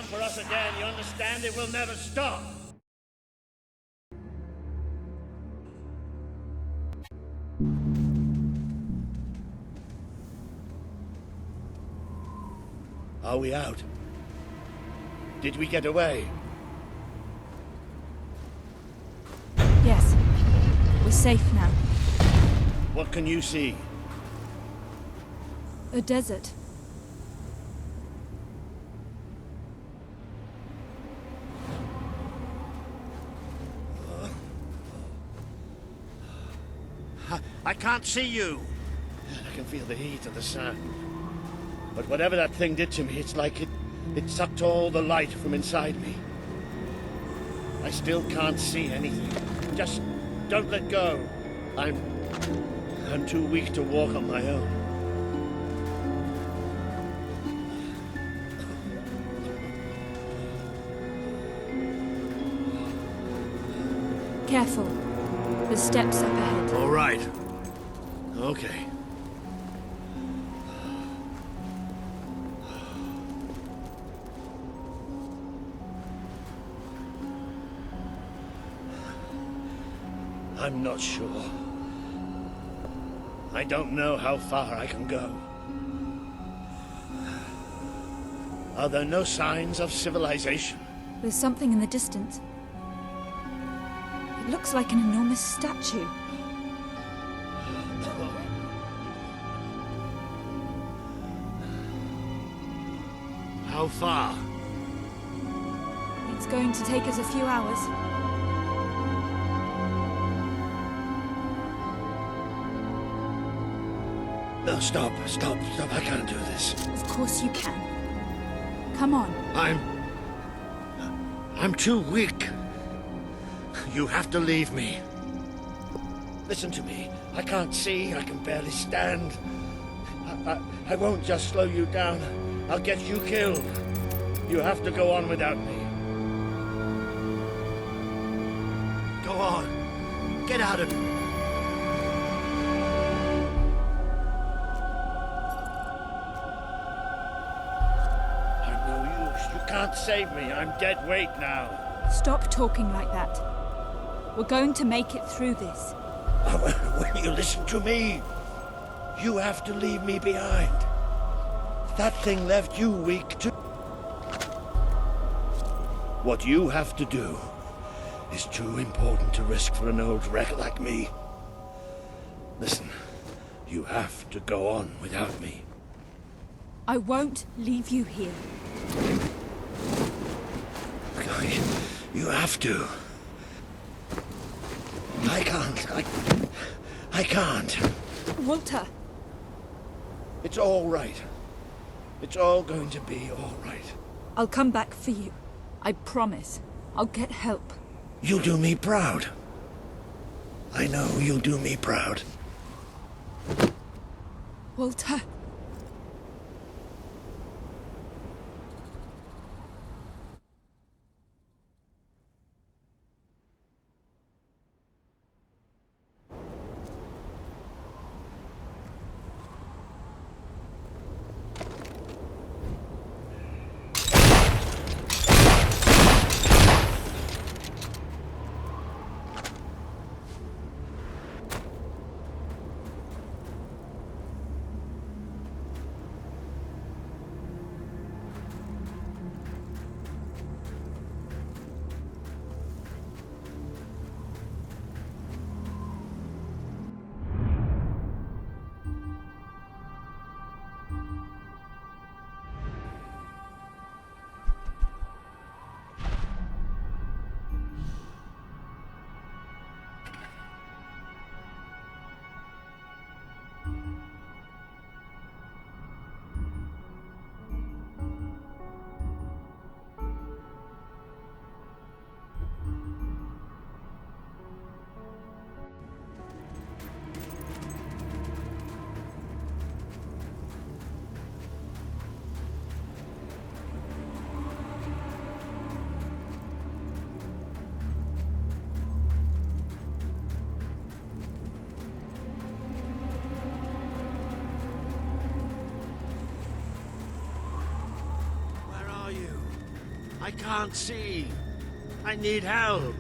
for us again, you understand? It will never stop. Are we out? Did we get away? Yes. We're safe now. What can you see? A desert. I can't see you. I can feel the heat of the sun. But whatever that thing did to me, it's like it sucked all the light from inside me. I still can't see anything. Just don't let go. I'm too weak to walk on my own. Careful. The steps up ahead. All right. Okay. I'm not sure. I don't know how far I can go. Are there no signs of civilization? There's something in the distance. It looks like an enormous statue. How far? It's going to take us a few hours. No, stop. I can't do this. Of course you can. Come on. I'm too weak. You have to leave me. Listen to me. I can't see. I can barely stand. I won't just slow you down. I'll get you killed. You have to go on without me. Go on. Get out of here. I'm no use. You can't save me. I'm dead weight now. Stop talking like that. We're going to make it through this. Will you listen to me? You have to leave me behind. That thing left you weak too. What you have to do is too important to risk for an old wreck like me. Listen, you have to go on without me. I won't leave you here. You have to. I can't. Walter! It's all right. It's all going to be all right. I'll come back for you. I promise. I'll get help. You'll do me proud. I know you'll do me proud. Walter! I can't see. I need help.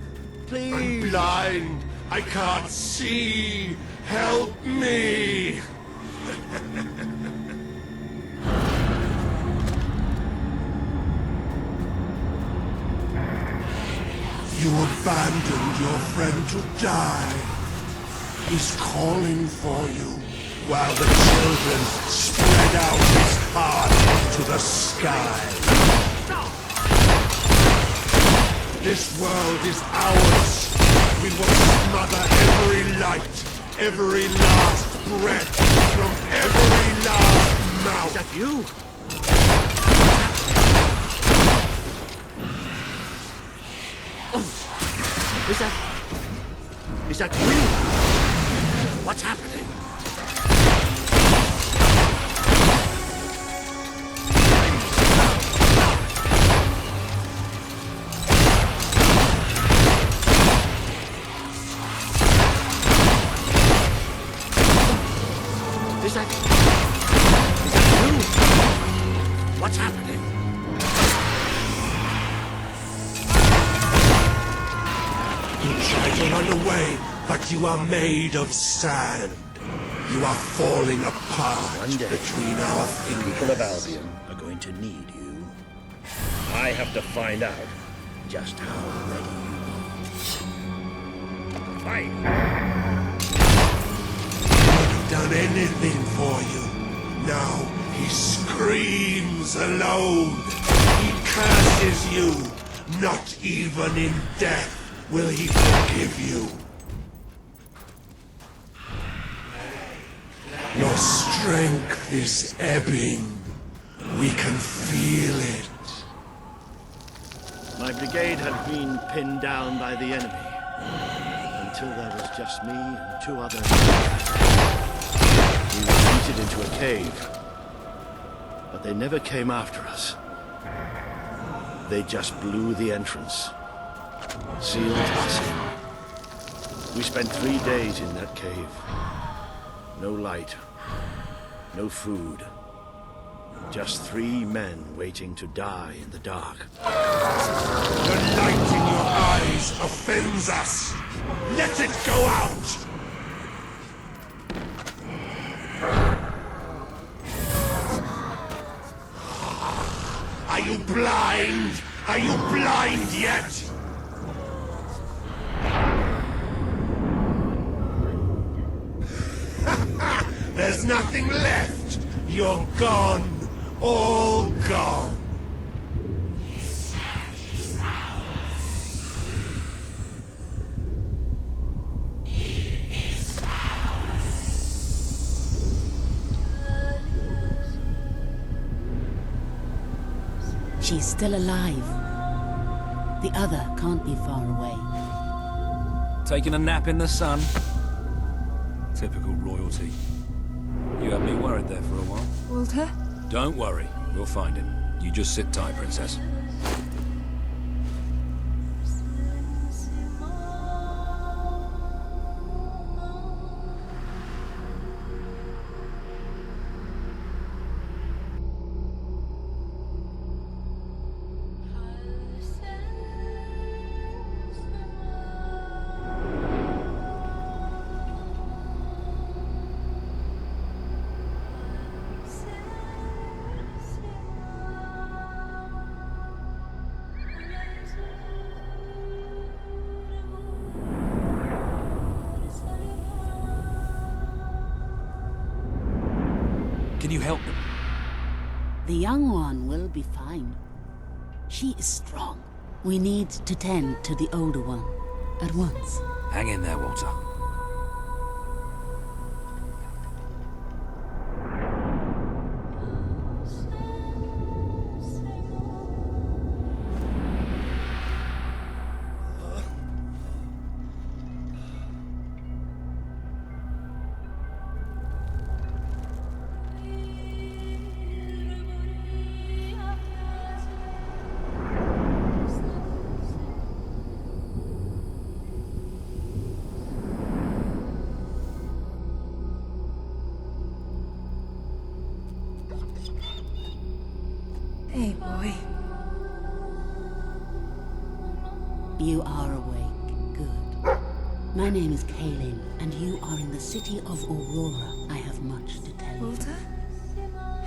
Please. I'm blind. I can't see. Help me. You abandoned your friend to die. He's calling for you, while the children spread out his heart to the sky. This world is ours. We will smother every light, every last breath, from every last mouth. Is that you? Is that you? What's happening? Is that you? What's happening? You try to run away, but you are made of sand. You are falling apart One day, between our the people of fingers. Albion are going to need you. I have to find out just how ready you are. Fight! I've done anything for you. Now he screams alone. He curses you. Not even in death will he forgive you. Your strength is ebbing. We can feel it. My brigade had been pinned down by the enemy until there was just me and two others. We retreated into a cave, but they never came after us. They just blew the entrance, sealed us in. We spent 3 days in that cave. No light, no food. Just 3 men waiting to die in the dark. The light in your eyes offends us. Let it go out! Are you blind? Are you blind yet? There's nothing left. You're gone. All gone. She's still alive. The other can't be far away. Taking a nap in the sun? Typical royalty. You had me worried there for a while. Walter? Don't worry, we'll find him. You just sit tight, Princess. Can you help them? The young one will be fine. She is strong. We need to tend to the older one at once. Hang in there, Walter. Hey, boy. You are awake. Good. My name is Kaelin, and you are in the city of Aurora. I have much to tell you. Walter?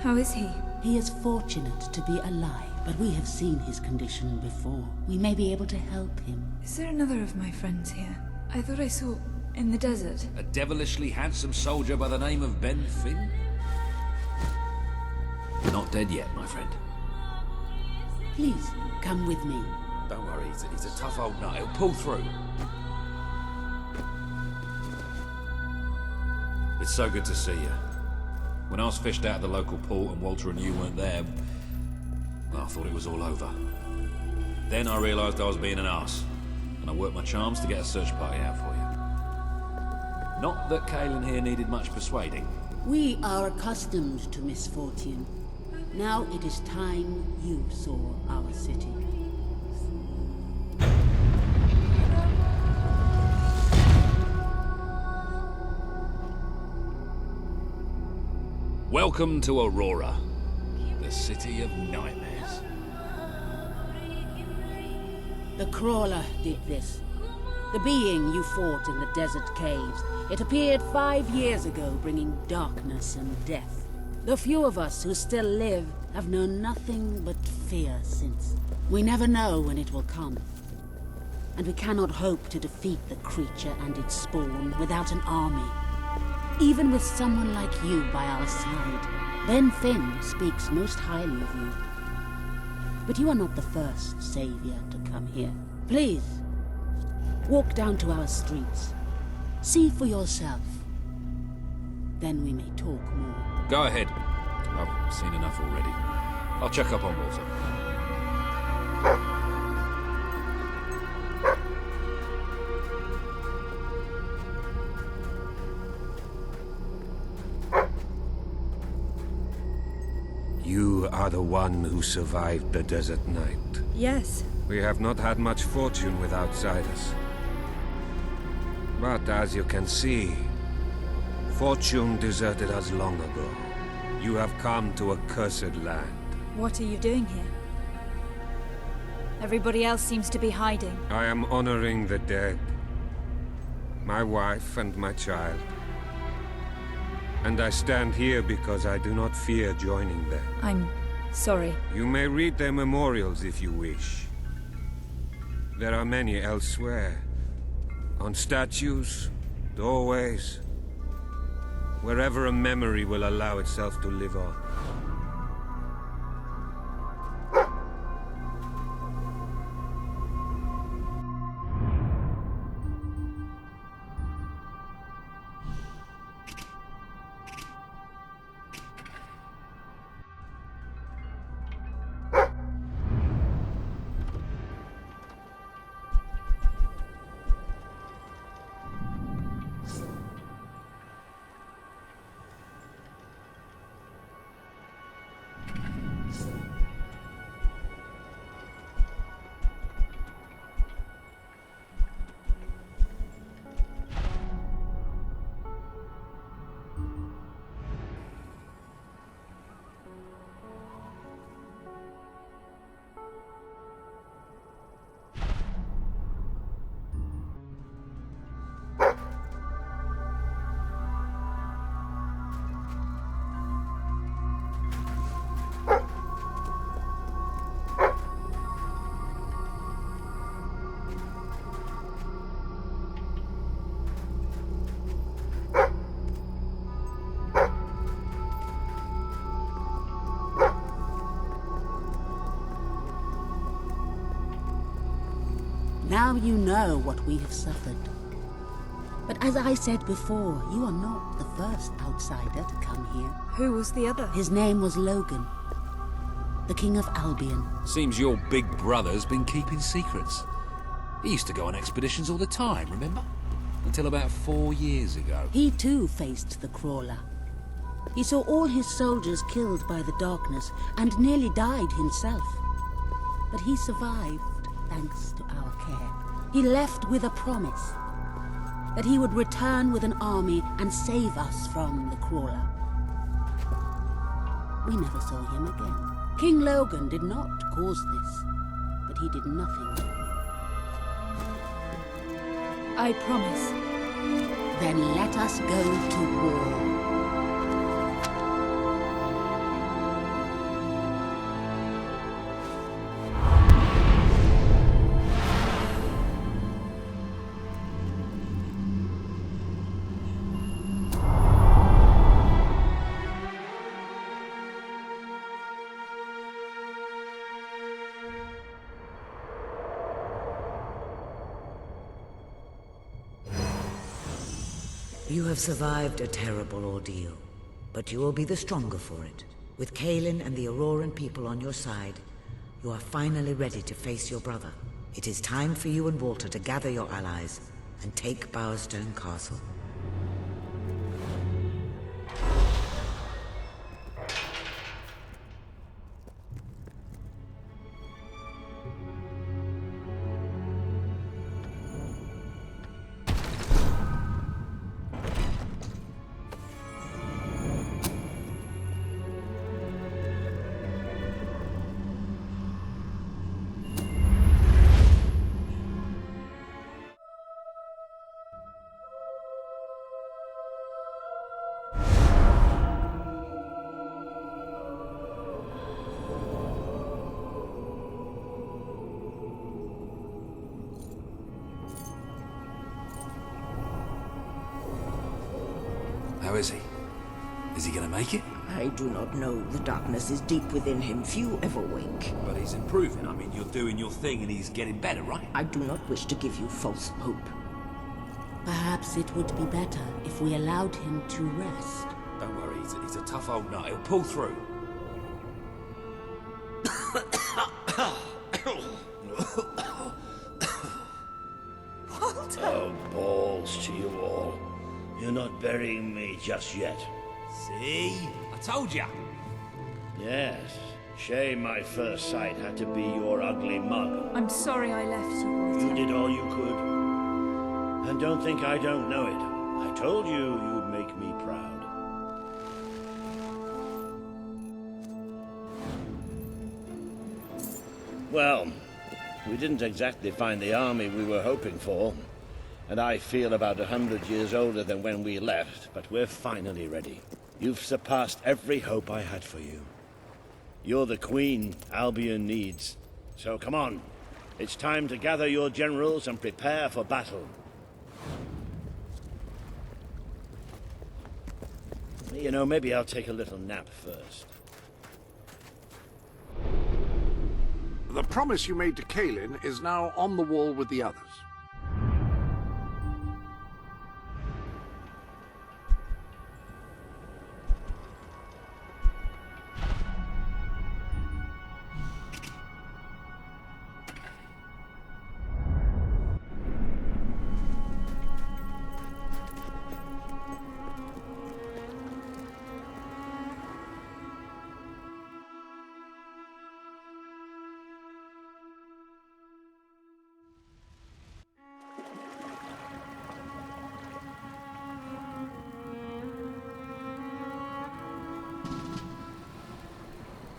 How is he? He is fortunate to be alive, but we have seen his condition before. We may be able to help him. Is there another of my friends here? I thought I saw in the desert. A devilishly handsome soldier by the name of Ben Finn? Not dead yet, my friend. Please, come with me. Don't worry, he's a tough old nut. He'll pull through. It's so good to see you. When I was fished out of the local port and Walter and you weren't there, well, I thought it was all over. Then I realised I was being an arse, and I worked my charms to get a search party out for you. Not that Kaelin here needed much persuading. We are accustomed to misfortune. Now it is time you saw our city. Welcome to Aurora, the city of nightmares. The Crawler did this. The being you fought in the desert caves. It appeared 5 years ago, bringing darkness and death. The few of us who still live have known nothing but fear since. We never know when it will come. And we cannot hope to defeat the creature and its spawn without an army. Even with someone like you by our side, Ben Finn speaks most highly of you. But you are not the first savior to come here. Please, walk down to our streets. See for yourself. Then we may talk more. Go ahead. I've seen enough already. I'll check up on Walter. You are the one who survived the desert night. Yes. We have not had much fortune with outsiders. But as you can see, fortune deserted us long ago. You have come to a cursed land. What are you doing here? Everybody else seems to be hiding. I am honoring the dead. My wife and my child. And I stand here because I do not fear joining them. I'm sorry. You may read their memorials if you wish. There are many elsewhere. On statues, doorways, wherever a memory will allow itself to live on. Now you know what we have suffered. But as I said before, you are not the first outsider to come here. Who was the other? His name was Logan, the King of Albion. Seems your big brother's been keeping secrets. He used to go on expeditions all the time, remember? Until about 4 years ago. He too faced the Crawler. He saw all his soldiers killed by the darkness and nearly died himself. But he survived thanks to our care. He left with a promise that he would return with an army and save us from the Crawler. We never saw him again. King Logan did not cause this, but he did nothing. I promise. Then let us go to war. You have survived a terrible ordeal, but you will be the stronger for it. With Kaelin and the Auroran people on your side, you are finally ready to face your brother. It is time for you and Walter to gather your allies and take Bowerstone Castle. How is he? Is he gonna make it? I do not know. The darkness is deep within him. Few ever wake. But he's improving. I mean, you're doing your thing and he's getting better, right? I do not wish to give you false hope. Perhaps it would be better if we allowed him to rest. Don't worry, he's a tough old nut. He'll pull through. Oh, balls to you all. You're not burying me just yet. See? I told ya. Yes. Shame my first sight had to be your ugly mug. I'm sorry I left you, Walter. You did all you could. And don't think I don't know it. I told you you'd make me proud. Well, we didn't exactly find the army we were hoping for. And I feel about 100 years older than when we left, but we're finally ready. You've surpassed every hope I had for you. You're the queen Albion needs. So come on. It's time to gather your generals and prepare for battle. You know, maybe I'll take a little nap first. The promise you made to Kaelin is now on the wall with the others.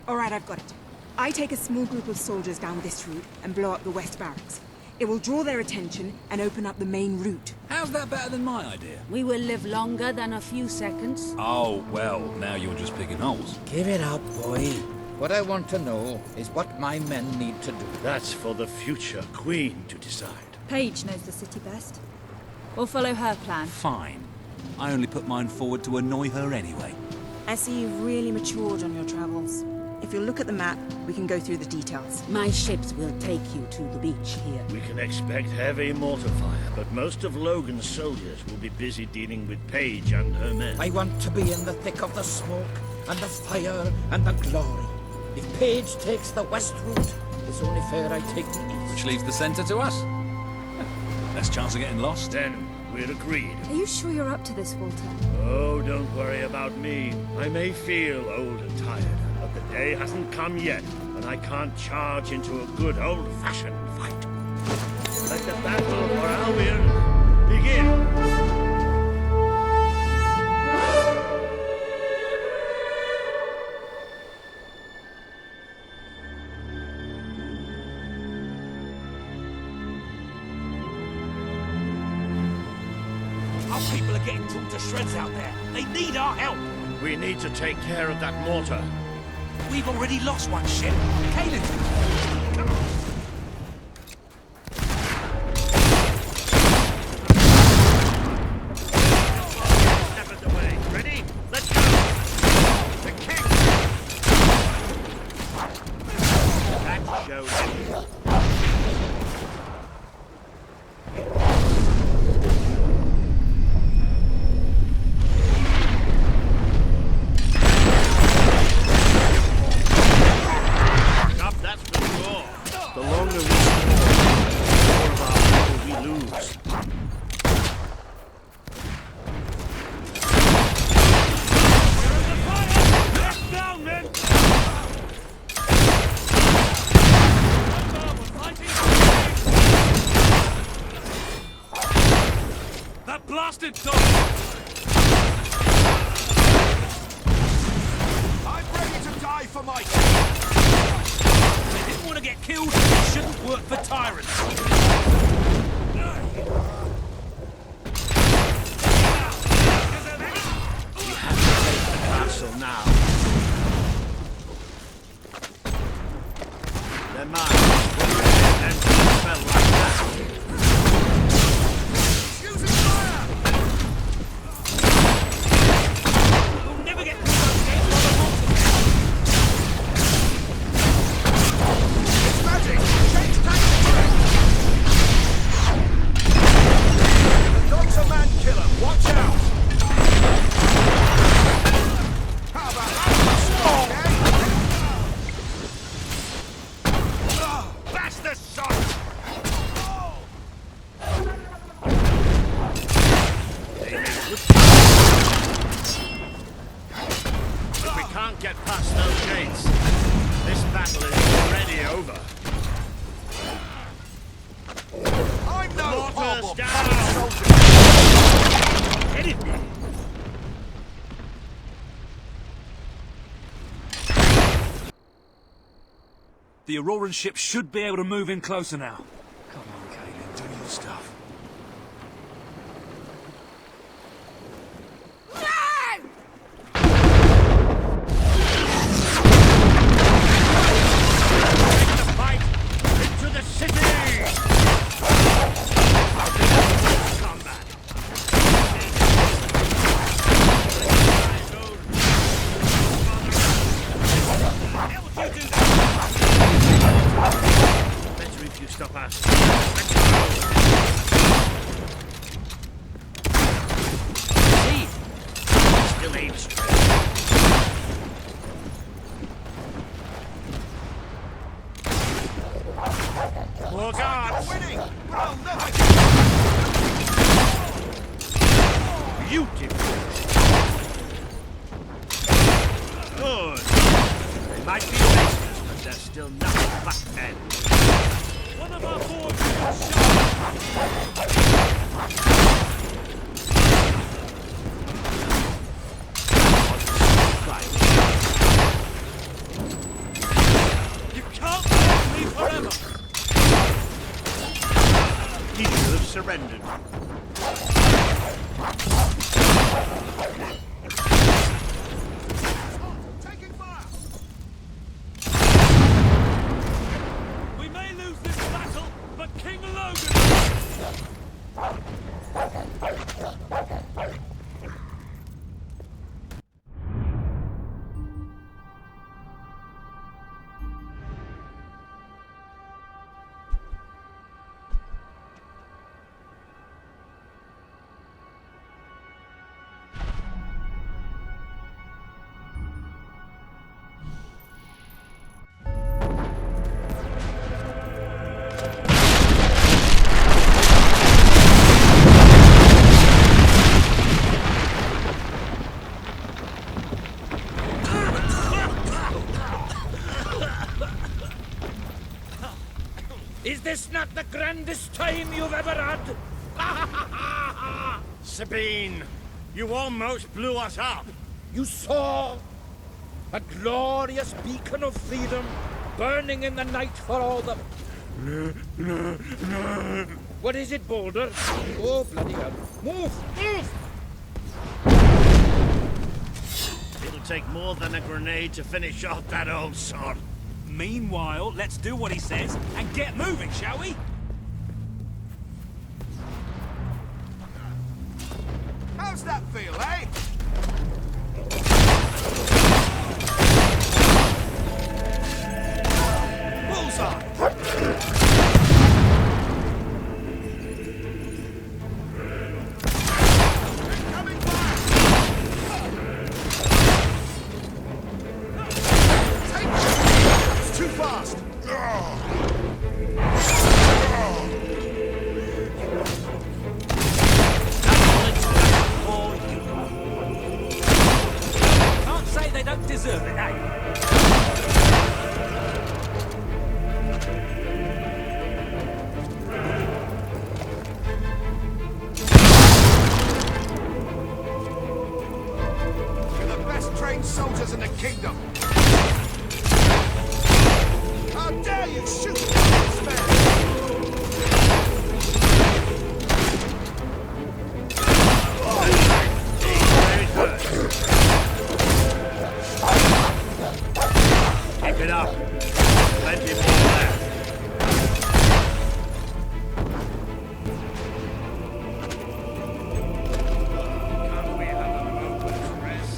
All right, I've got it. I take a small group of soldiers down this route and blow up the west barracks. It will draw their attention and open up the main route. How's that better than my idea? We will live longer than a few seconds. Oh, well, now you're just picking holes. Give it up, boy. What I want to know is what my men need to do. That's for the future queen to decide. Paige knows the city best. We'll follow her plan. Fine. I only put mine forward to annoy her anyway. I see you've really matured on your travels. If you look at the map, we can go through the details. My ships will take you to the beach here. We can expect heavy mortar fire, but most of Logan's soldiers will be busy dealing with Paige and her men. I want to be in the thick of the smoke, and the fire, and the glory. If Paige takes the west route, it's only fair I take the east. Which leaves the centre to us. Less chance of getting lost. Then we're agreed. Are you sure you're up to this, Walter? Oh, don't worry about me. I may feel old and tired, but the day hasn't come yet when I can't charge into a good old-fashioned fight. Let the battle for Albion begin! to shreds out there. They need our help. We need to take care of that mortar. We've already lost one ship. Caleb, come on. Step it away. Ready? Let's go. The king. That showed him. The longer we stay, the more of our people we lose. Down, men! That blasted dog! I'm ready to die for my king! They didn't want to get killed, it shouldn't work for tyrants. We have to take the castle now. They're mine. And smell like that. Using fire! We'll never get through those gates while the water. It's magic! Change tactics! The dog's a man killer, watch out! How about that? Bash the shot! If we can't get past those gates, this battle is already over. I'm no Mortars down! Get it! The Auroran ship should be able to move in closer now. Come on, Kaelin, do your stuff. Take the fight into the city! Combat! Better if you stop us. See? Still aim straight. More guards! Winning! Well, never Beautiful! Good! They might be racist, but they're still nothing but men. One of our forwards is You can't hold me forever! He should have surrendered. taking fire! We may lose this battle, but King Logan... Is this not the grandest time you've ever had? Sabine, you almost blew us up. You saw a glorious beacon of freedom burning in the night for all the... What is it, Boulder? Oh, bloody hell. Move! Move! take more than a grenade to finish off that old sod. Meanwhile, let's do what he says and get moving, shall we? How's that feel, eh? Bullseye! Soldiers in the kingdom! How dare you shoot this man! Keep it up. Plenty more left. Can't we have a moment's rest?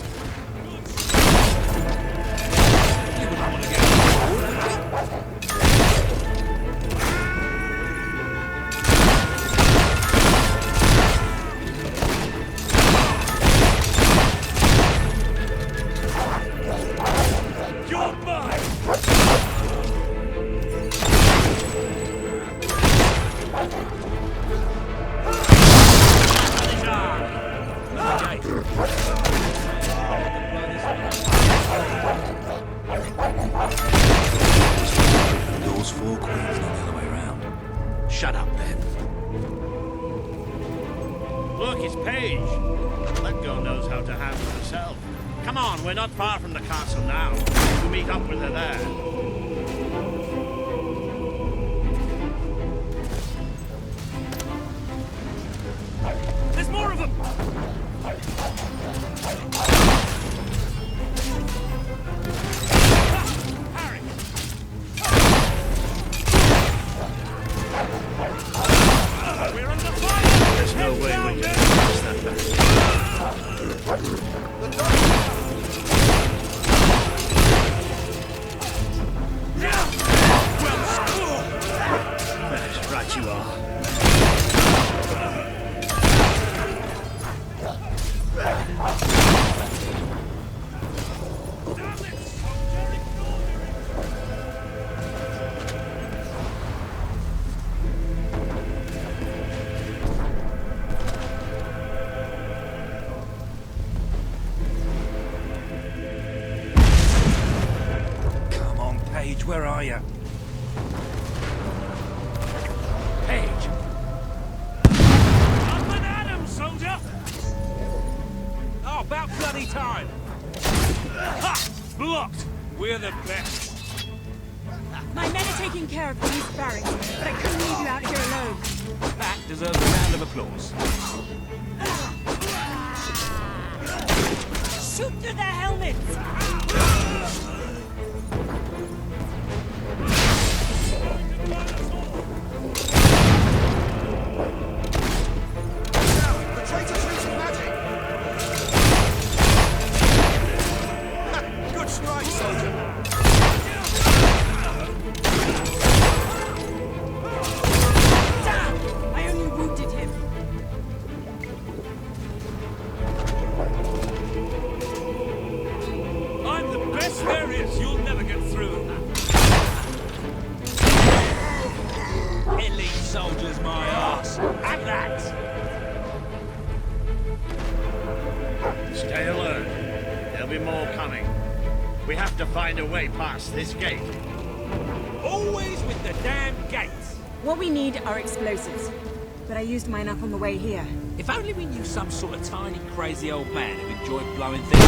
Shut up, then. Look, it's Paige. That girl knows how to handle herself. Come on, we're not far from the castle now. We'll meet up with her there. There's more of them! There's no way we can pass that back. That's right, you are. Paige, where are you? Paige! Up and at 'em, soldier! Oh, about bloody time! Ha! Blocked! We're the best! My men are taking care of the East Barracks, but I couldn't leave you out here alone. That deserves a round of applause. Shoot through their helmets! Soldiers, my ass! Have that! Stay alert. There'll be more coming. We have to find a way past this gate. Always with the damn gates! What we need are explosives, but I used mine up on the way here. If only we knew some sort of tiny, crazy old man who enjoyed blowing things.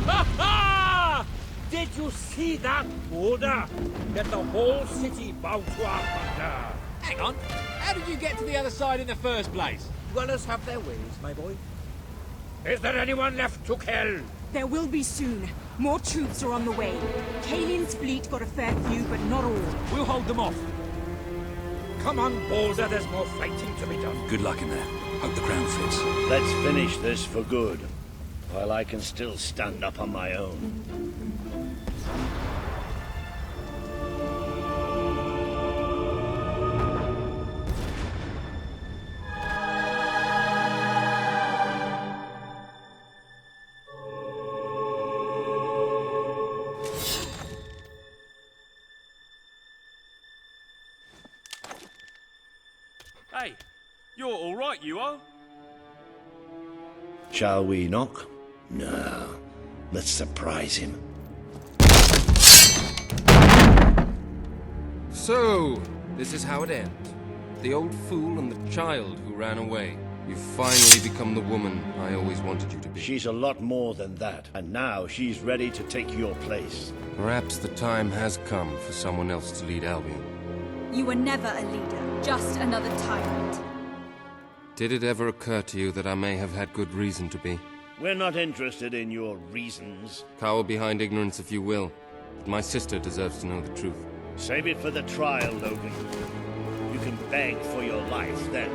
Ha ha! Did you see that order? Get the whole city bow to our thunder. Hang on, how did you get to the other side in the first place? Dwellers have their ways, my boy. Is there anyone left to kill? There will be soon. More troops are on the way. Kalin's fleet got a fair few, but not all. We'll hold them off. Come on, Boulder, there's more fighting to be done. Good luck in there. Hope the crown fits. Let's finish this for good, while I can still stand up on my own. Hey, you're all right, you are? Shall we knock? No. Let's surprise him. So, this is how it ends. The old fool and the child who ran away. You've finally become the woman I always wanted you to be. She's a lot more than that, and now she's ready to take your place. Perhaps the time has come for someone else to lead Albion. You were never a leader, just another tyrant. Did it ever occur to you that I may have had good reason to be? We're not interested in your reasons. Cower behind ignorance if you will, but my sister deserves to know the truth. Save it for the trial, Logan. You can beg for your life then.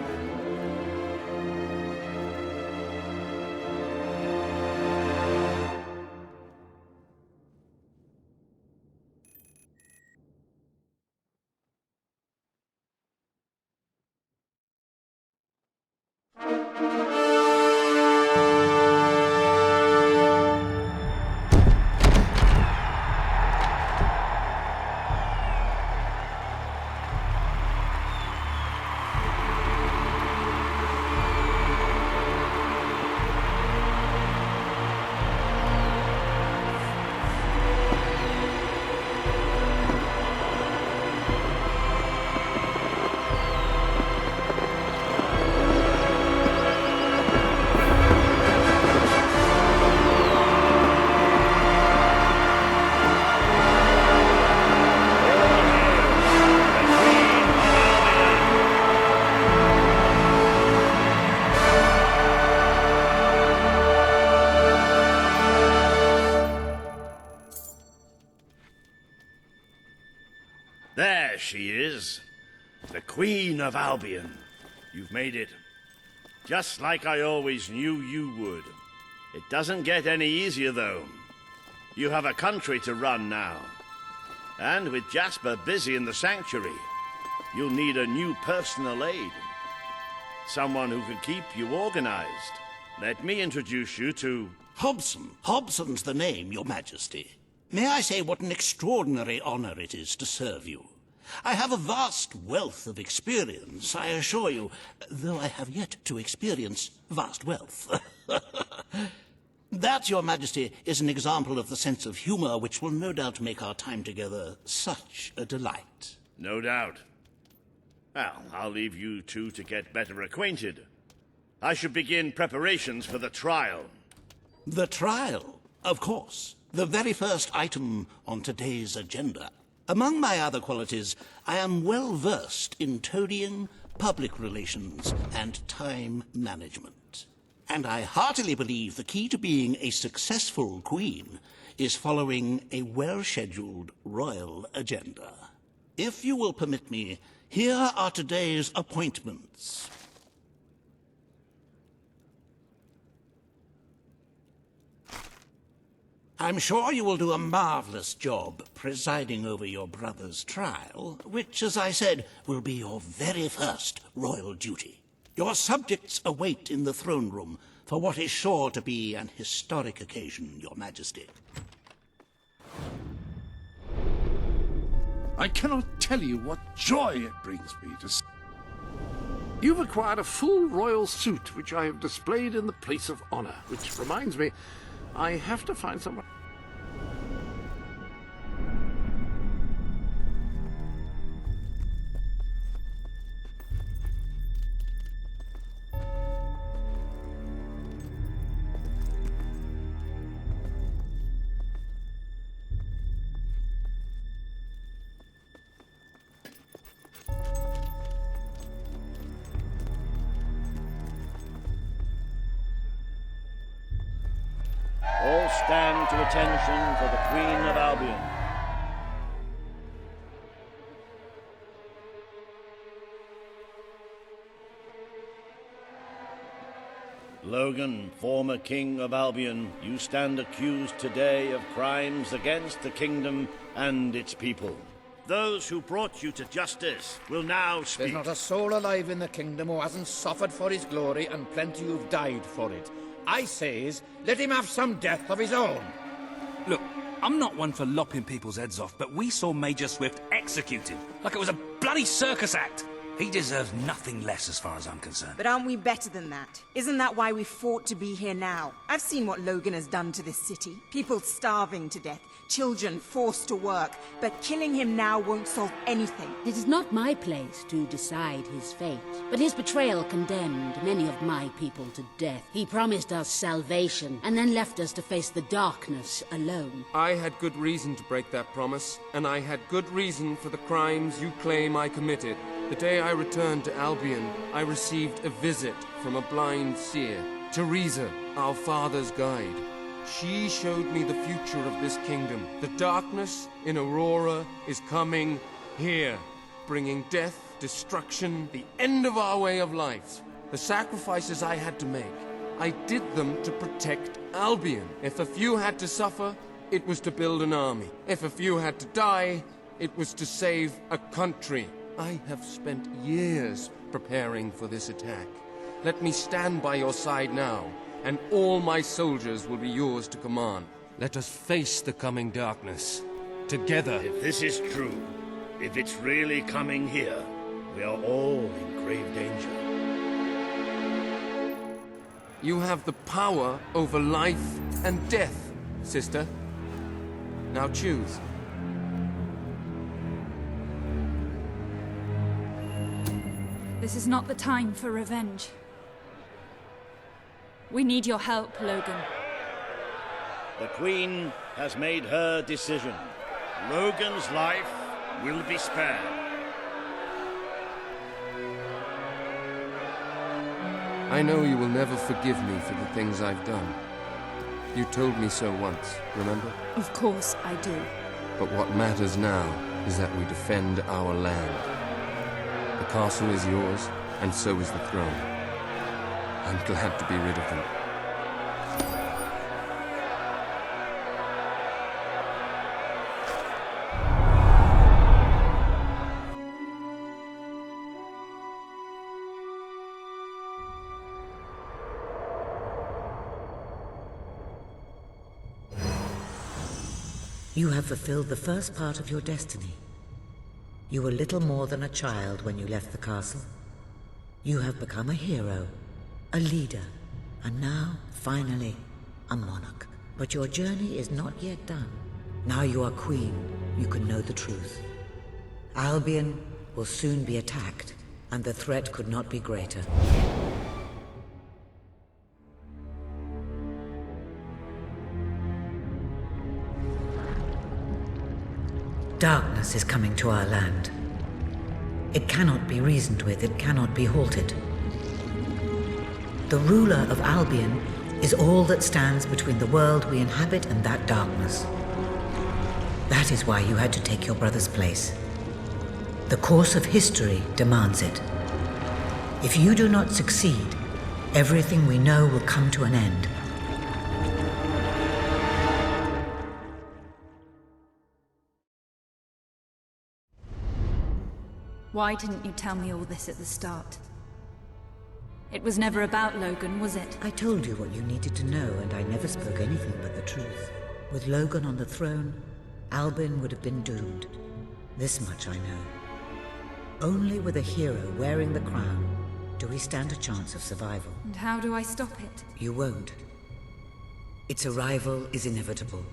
There she is. The Queen of Albion. You've made it. Just like I always knew you would. It doesn't get any easier, though. You have a country to run now. And with Jasper busy in the sanctuary, you'll need a new personal aide. Someone who can keep you organized. Let me introduce you to... Hobson. Hobson's the name, Your Majesty. May I say what an extraordinary honor it is to serve you? I have a vast wealth of experience, I assure you, though I have yet to experience vast wealth. That, Your Majesty, is an example of the sense of humor which will no doubt make our time together such a delight. No doubt. Well, I'll leave you two to get better acquainted. I should begin preparations for the trial. The trial? Of course. The very first item on today's agenda. Among my other qualities, I am well versed in toadying, public relations, and time management. And I heartily believe the key to being a successful queen is following a well-scheduled royal agenda. If you will permit me, here are today's appointments. I'm sure you will do a marvelous job presiding over your brother's trial, which, as I said, will be your very first royal duty. Your subjects await in the throne room for what is sure to be an historic occasion, Your Majesty. I cannot tell you what joy it brings me to see. You've acquired a full royal suit, which I have displayed in the place of honor. Which reminds me, I have to find someone. stand to attention for the Queen of Albion. Logan, former King of Albion, you stand accused today of crimes against the kingdom and its people. Those who brought you to justice will now speak. There's not a soul alive in the kingdom who hasn't suffered for his glory, and plenty who've died for it. I says, let him have some death of his own. Look, I'm not one for lopping people's heads off, but we saw Major Swift executed like it was a bloody circus act. He deserves nothing less as far as I'm concerned. But aren't we better than that? Isn't that why we fought to be here now? I've seen what Logan has done to this city. People starving to death, children forced to work, but killing him now won't solve anything. It is not my place to decide his fate, but his betrayal condemned many of my people to death. He promised us salvation, and then left us to face the darkness alone. I had good reason to break that promise, and I had good reason for the crimes you claim I committed. The day I returned to Albion, I received a visit from a blind seer, Teresa, our father's guide. She showed me the future of this kingdom. The darkness in Aurora is coming here, bringing death, destruction, the end of our way of life. The sacrifices I had to make, I did them to protect Albion. If a few had to suffer, it was to build an army. If a few had to die, it was to save a country. I have spent years preparing for this attack. Let me stand by your side now, and all my soldiers will be yours to command. Let us face the coming darkness, together. If this is true, if it's really coming here, we are all in grave danger. You have the power over life and death, sister. Now choose. This is not the time for revenge. We need your help, Logan. The Queen has made her decision. Logan's life will be spared. I know you will never forgive me for the things I've done. You told me so once, remember? Of course I do. But what matters now is that we defend our land. The castle is yours, and so is the throne. I'm glad to be rid of them. You have fulfilled the first part of your destiny. You were little more than a child when you left the castle. You have become a hero, a leader, and now, finally, a monarch. But your journey is not yet done. Now you are queen, you can know the truth. Albion will soon be attacked, and the threat could not be greater. Darkness is coming to our land. It cannot be reasoned with, it cannot be halted. The ruler of Albion is all that stands between the world we inhabit and that darkness. That is why you had to take your brother's place. The course of history demands it. If you do not succeed, everything we know will come to an end. Why didn't you tell me all this at the start? It was never about Logan, was it? I told you what you needed to know, and I never spoke anything but the truth. With Logan on the throne, Albion would have been doomed. This much I know. Only with a hero wearing the crown do we stand a chance of survival. And how do I stop it? You won't. Its arrival is inevitable.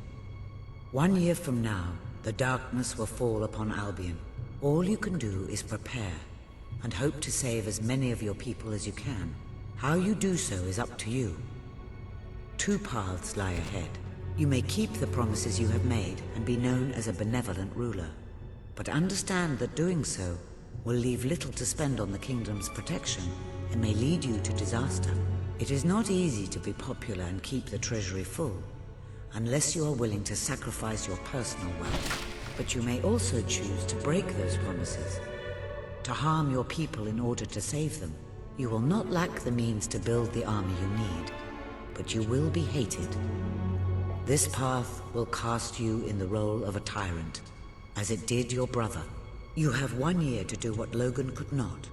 1 year from now, the darkness will fall upon Albion. All you can do is prepare, and hope to save as many of your people as you can. How you do so is up to you. 2 paths lie ahead. You may keep the promises you have made and be known as a benevolent ruler. But understand that doing so will leave little to spend on the kingdom's protection and may lead you to disaster. It is not easy to be popular and keep the treasury full. unless you are willing to sacrifice your personal wealth. But you may also choose to break those promises, to harm your people in order to save them. You will not lack the means to build the army you need, but you will be hated. This path will cast you in the role of a tyrant, as it did your brother. You have 1 year to do what Logan could not.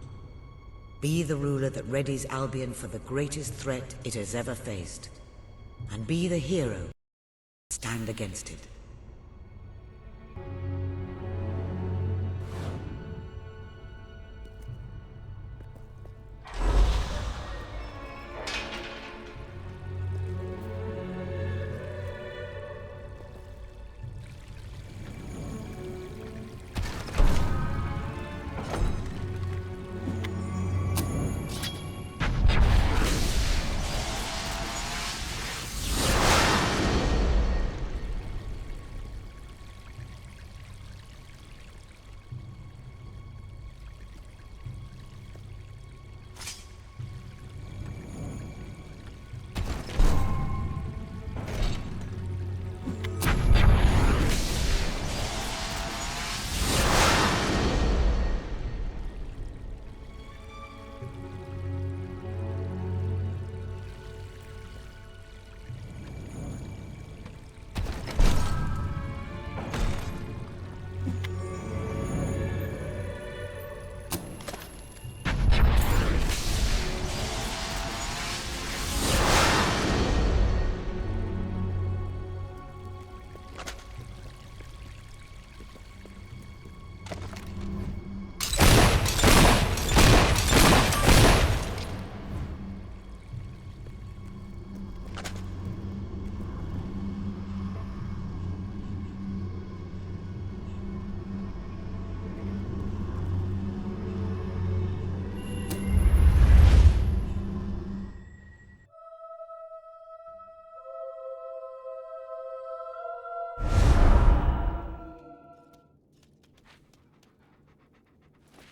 Be the ruler that readies Albion for the greatest threat it has ever faced. And be the hero. Stand against it.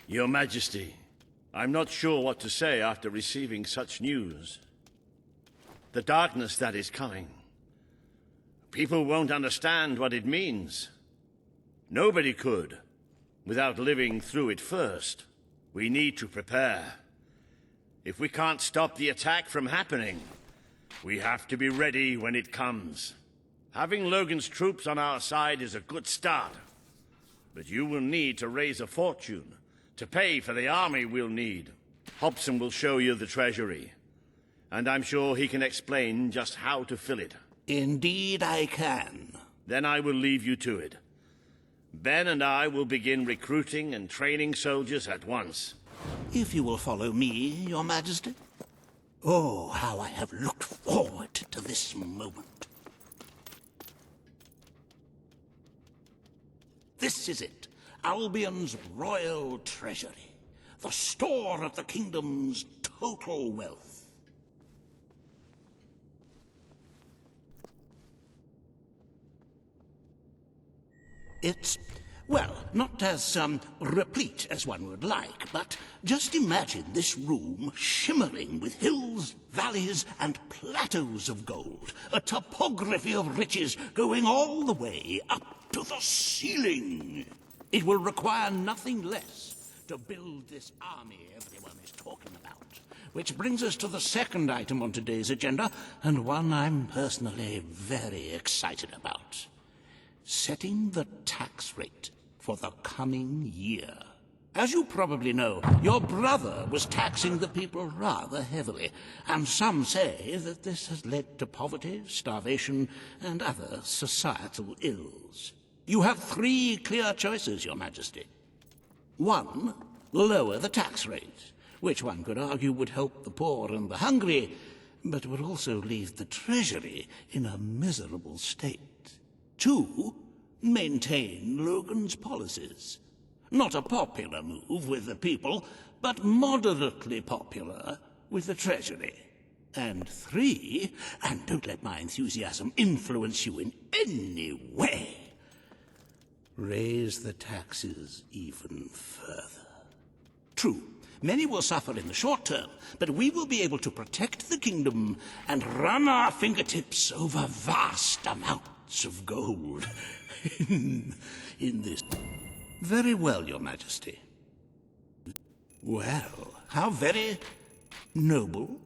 Your Majesty, I'm not sure what to say after receiving such news. The darkness that is coming. People won't understand what it means. Nobody could, without living through it first. We need to prepare. If we can't stop the attack from happening, we have to be ready when it comes. Having Logan's troops on our side is a good start. But you will need to raise a fortune to pay for the army we'll need. Hobson will show you the treasury, and I'm sure he can explain just how to fill it. Indeed I can. Then I will leave you to it. Ben and I will begin recruiting and training soldiers at once. If you will follow me, Your Majesty. Oh, how I have looked forward to this moment. This is it. Albion's royal treasury, the store of the kingdom's total wealth. It's, well, not as replete as one would like, but just imagine this room shimmering with hills, valleys, and plateaus of gold, a topography of riches going all the way up to the ceiling. It will require nothing less to build this army everyone is talking about. Which brings us to the second item on today's agenda, and one I'm personally very excited about. Setting the tax rate for the coming year. As you probably know, your brother was taxing the people rather heavily, and some say that this has led to poverty, starvation, and other societal ills. You have 3 clear choices, Your Majesty. 1, lower the tax rate, which one could argue would help the poor and the hungry, but would also leave the treasury in a miserable state. 2, maintain Logan's policies. Not a popular move with the people, but moderately popular with the treasury. And 3, and don't let my enthusiasm influence you in any way, raise the taxes even further. True, Many will suffer in the short term, but we will be able to protect the kingdom and run our fingertips over vast amounts of gold in this. Very well, Your Majesty. Well, how very noble.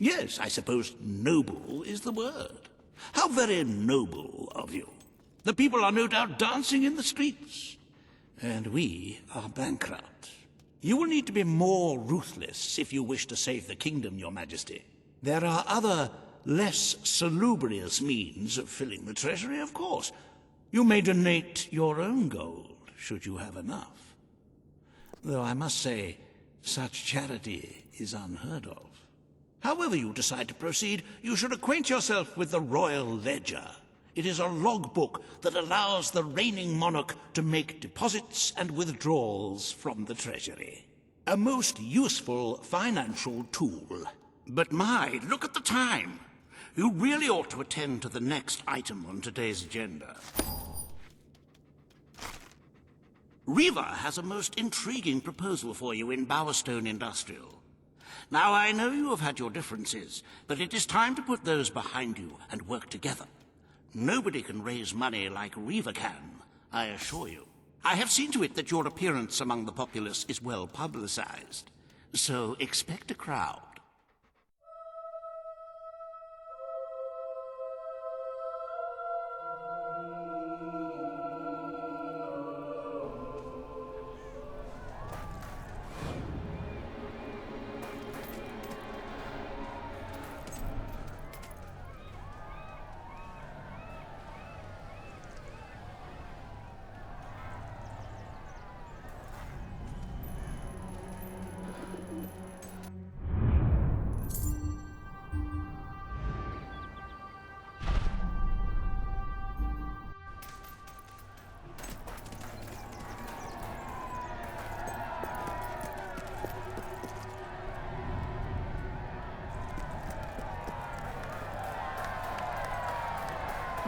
Yes, I suppose noble is the word. How very noble of you. The people are no doubt dancing in the streets, and we are bankrupt. You will need to be more ruthless if you wish to save the kingdom, Your Majesty. There are other, less salubrious means of filling the treasury, of course. You may donate your own gold, should you have enough. Though I must say, such charity is unheard of. However you decide to proceed, you should acquaint yourself with the Royal Ledger. It is a logbook that allows the reigning monarch to make deposits and withdrawals from the treasury. A most useful financial tool. But my, look at the time. You really ought to attend to the next item on today's agenda. Riva has a most intriguing proposal for you in Bowerstone Industrial. Now, I know you have had your differences, but it is time to put those behind you and work together. Nobody can raise money like Riva can, I assure you. I have seen to it that your appearance among the populace is well publicized, so expect a crowd.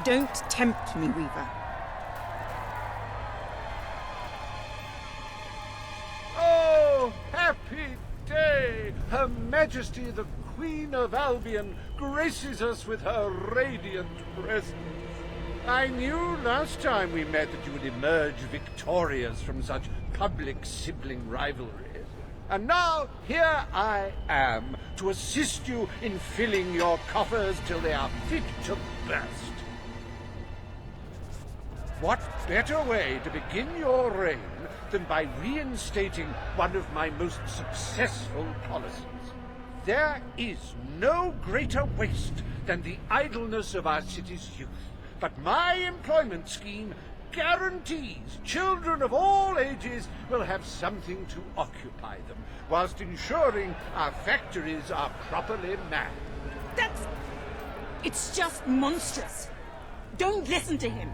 Don't tempt me, Weaver. Oh, happy day! Her Majesty the Queen of Albion graces us with her radiant presence. I knew last time we met that you would emerge victorious from such public sibling rivalries. And now, here I am, to assist you in filling your coffers till they are fit to burst. What better way to begin your reign than by reinstating one of my most successful policies? There is no greater waste than the idleness of our city's youth, but my employment scheme guarantees children of all ages will have something to occupy them, whilst ensuring our factories are properly manned. It's just monstrous. Don't listen to him.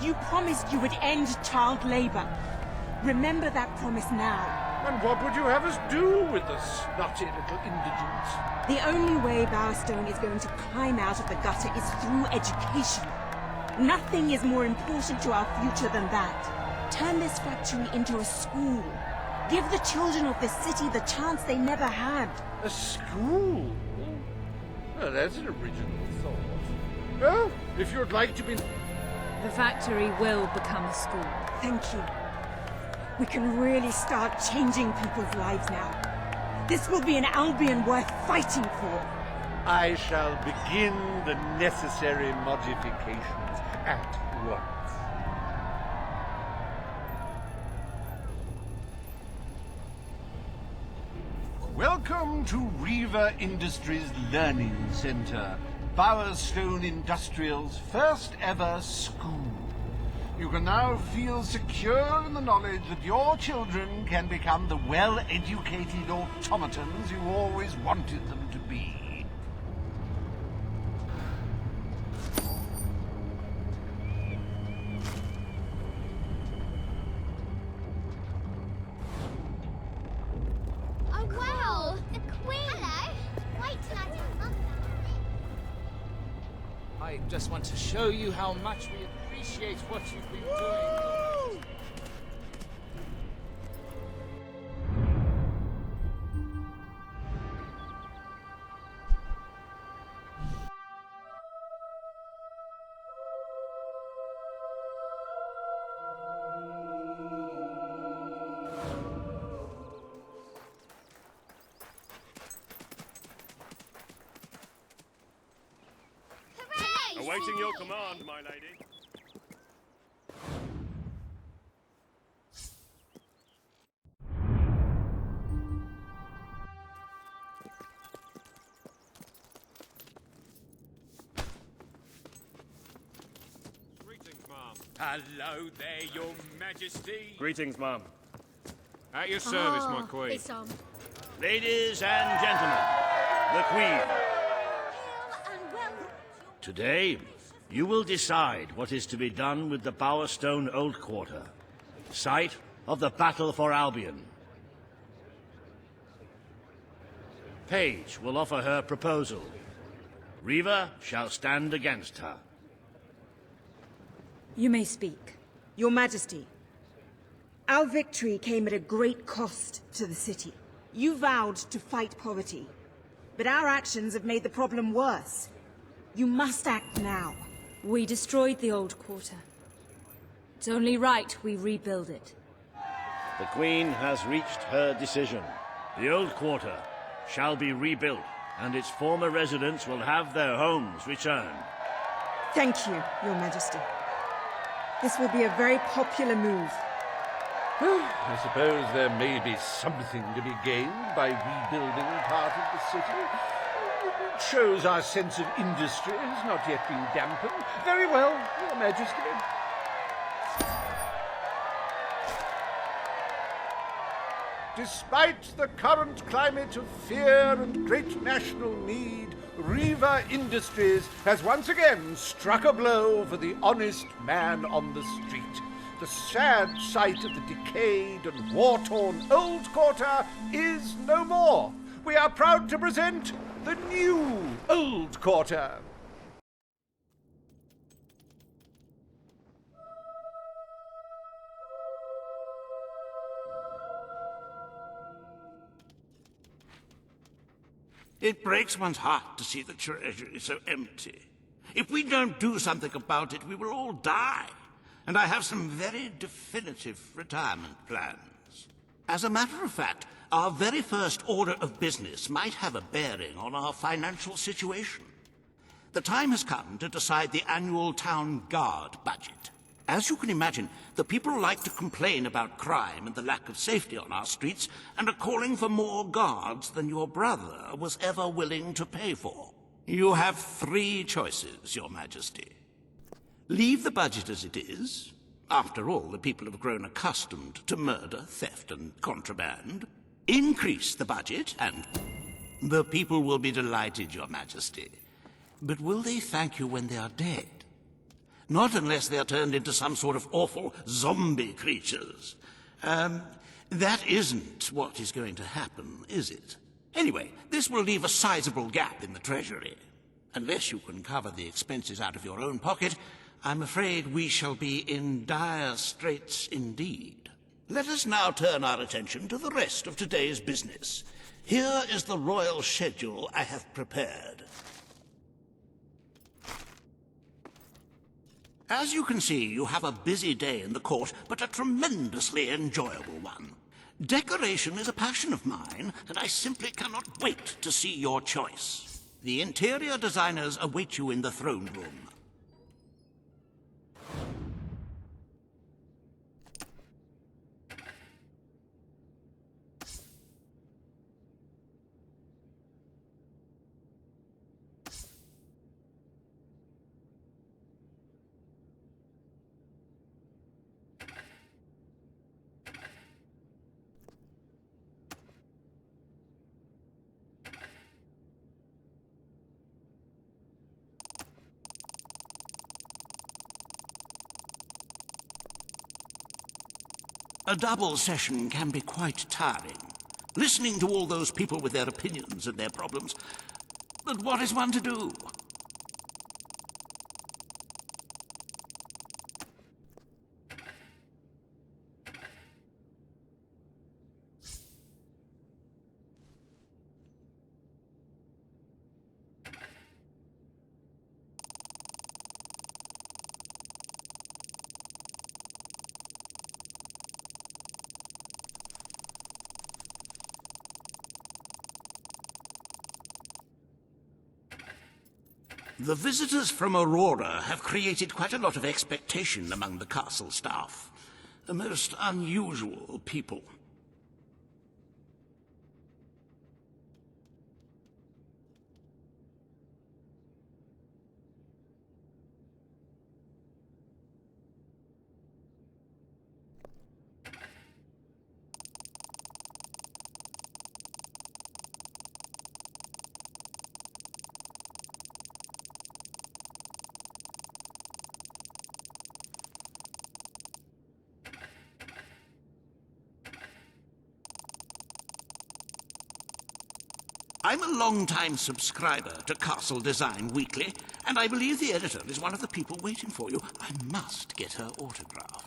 You promised you would end child labor. Remember that promise now. And what would you have us do with the snotty little indigents? The only way Bowerstone is going to climb out of the gutter is through education. Nothing is more important to our future than that. Turn this factory into a school. Give the children of this city the chance they never had. A school? Well, that's an original thought. Well, if you'd like to be... The factory will become a school. Thank you. We can really start changing people's lives now. This will be an Albion worth fighting for. I shall begin the necessary modifications at once. Welcome to Riva Industries Learning Center, Bowerstone Industrial's first ever school. You can now feel secure in the knowledge that your children can become the well-educated automatons you always wanted them to be. Oh, wow! The Queen! Hello! Wait till I tell Mum about it. I just want to show you how much we appreciate what you've been doing. Awaiting your command, my lady. Hello there, your majesty. Greetings, ma'am. At your service, my queen. It's on. Ladies and gentlemen, the Queen. Today, you will decide what is to be done with the Bowerstone Old Quarter, site of the Battle for Albion. Paige will offer her proposal. Reva shall stand against her. You may speak. Your Majesty, our victory came at a great cost to the city. You vowed to fight poverty, but our actions have made the problem worse. You must act now. We destroyed the old quarter. It's only right we rebuild it. The Queen has reached her decision. The Old Quarter shall be rebuilt, and its former residents will have their homes returned. Thank you, Your Majesty. This will be a very popular move. I suppose there may be something to be gained by rebuilding part of the city. It shows our sense of industry has not yet been dampened. Very well, Your Majesty. Despite the current climate of fear and great national need, Reva Industries has once again struck a blow for the honest man on the street. The sad sight of the decayed and war-torn Old Quarter is no more. We are proud to present the new Old Quarter. It breaks one's heart to see the treasury so empty. If we don't do something about it, we will all die. And I have some very definitive retirement plans. As a matter of fact, our very first order of business might have a bearing on our financial situation. The time has come to decide the annual town guard budget. As you can imagine, the people like to complain about crime and the lack of safety on our streets, and are calling for more guards than your brother was ever willing to pay for. You have 3 choices, Your Majesty. Leave the budget as it is. After all, the people have grown accustomed to murder, theft, and contraband. Increase the budget, and the people will be delighted, Your Majesty. But will they thank you when they are dead? Not unless they are turned into some sort of awful zombie creatures. That isn't what is going to happen, is it? Anyway, this will leave a sizable gap in the treasury. Unless you can cover the expenses out of your own pocket, I'm afraid we shall be in dire straits indeed. Let us now turn our attention to the rest of today's business. Here is the royal schedule I have prepared. As you can see, you have a busy day in the court, but a tremendously enjoyable one. Decoration is a passion of mine, and I simply cannot wait to see your choice. The interior designers await you in the throne room. A double session can be quite tiring, listening to all those people with their opinions and their problems. But what is one to do? The visitors from Aurora have created quite a lot of expectation among the castle staff. A most unusual people. I'm a long-time subscriber to Castle Design Weekly, and I believe the editor is one of the people waiting for you. I must get her autograph.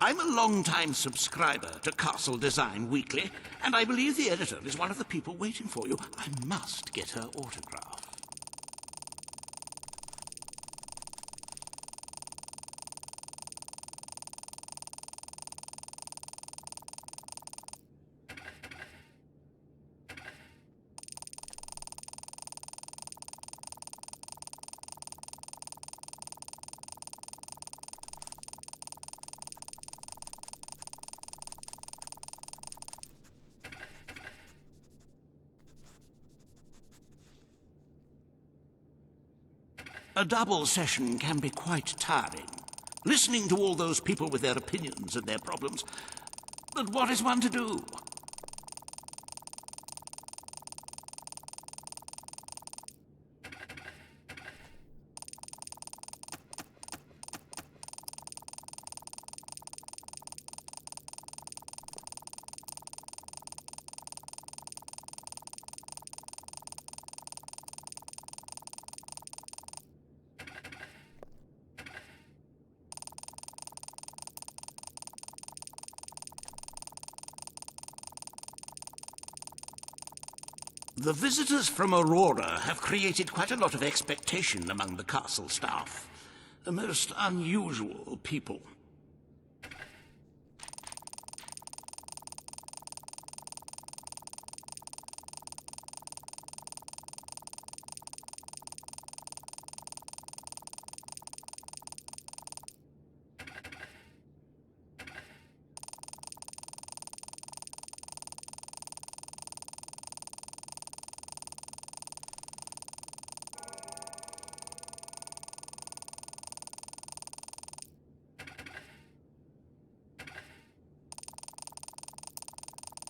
I'm a long-time subscriber to Castle Design Weekly, and I believe the editor is one of the people waiting for you. I must get her autograph. A double session can be quite tiring, listening to all those people with their opinions and their problems. But what is one to do? The visitors from Aurora have created quite a lot of expectation among the castle staff. A most unusual people.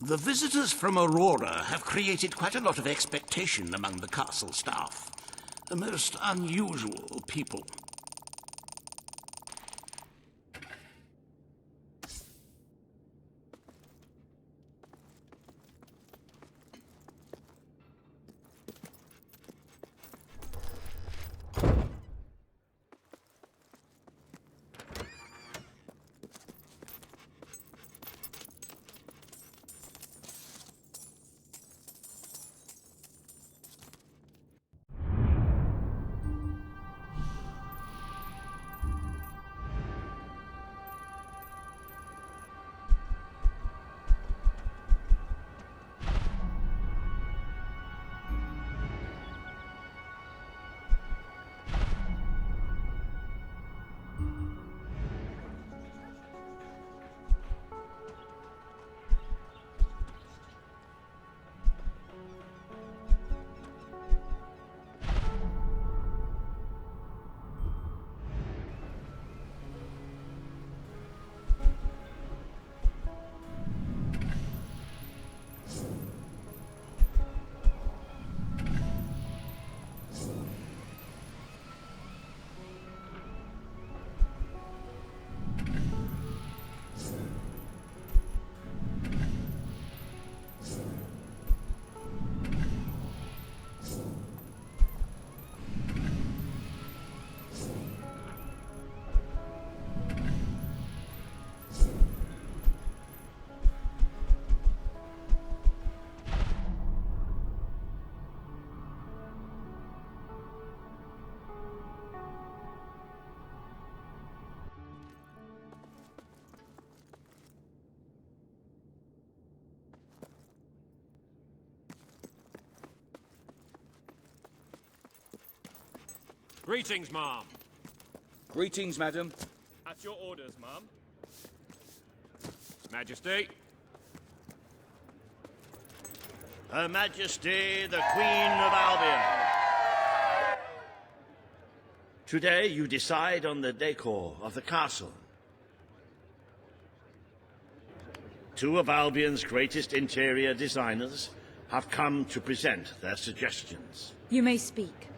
The visitors from Aurora have created quite a lot of expectation among the castle staff. A most unusual people. Greetings, ma'am. Greetings, madam. At your orders, ma'am. Majesty. Her Majesty, the Queen of Albion. Today you decide on the decor of the castle. Two of Albion's greatest interior designers have come to present their suggestions. You may speak.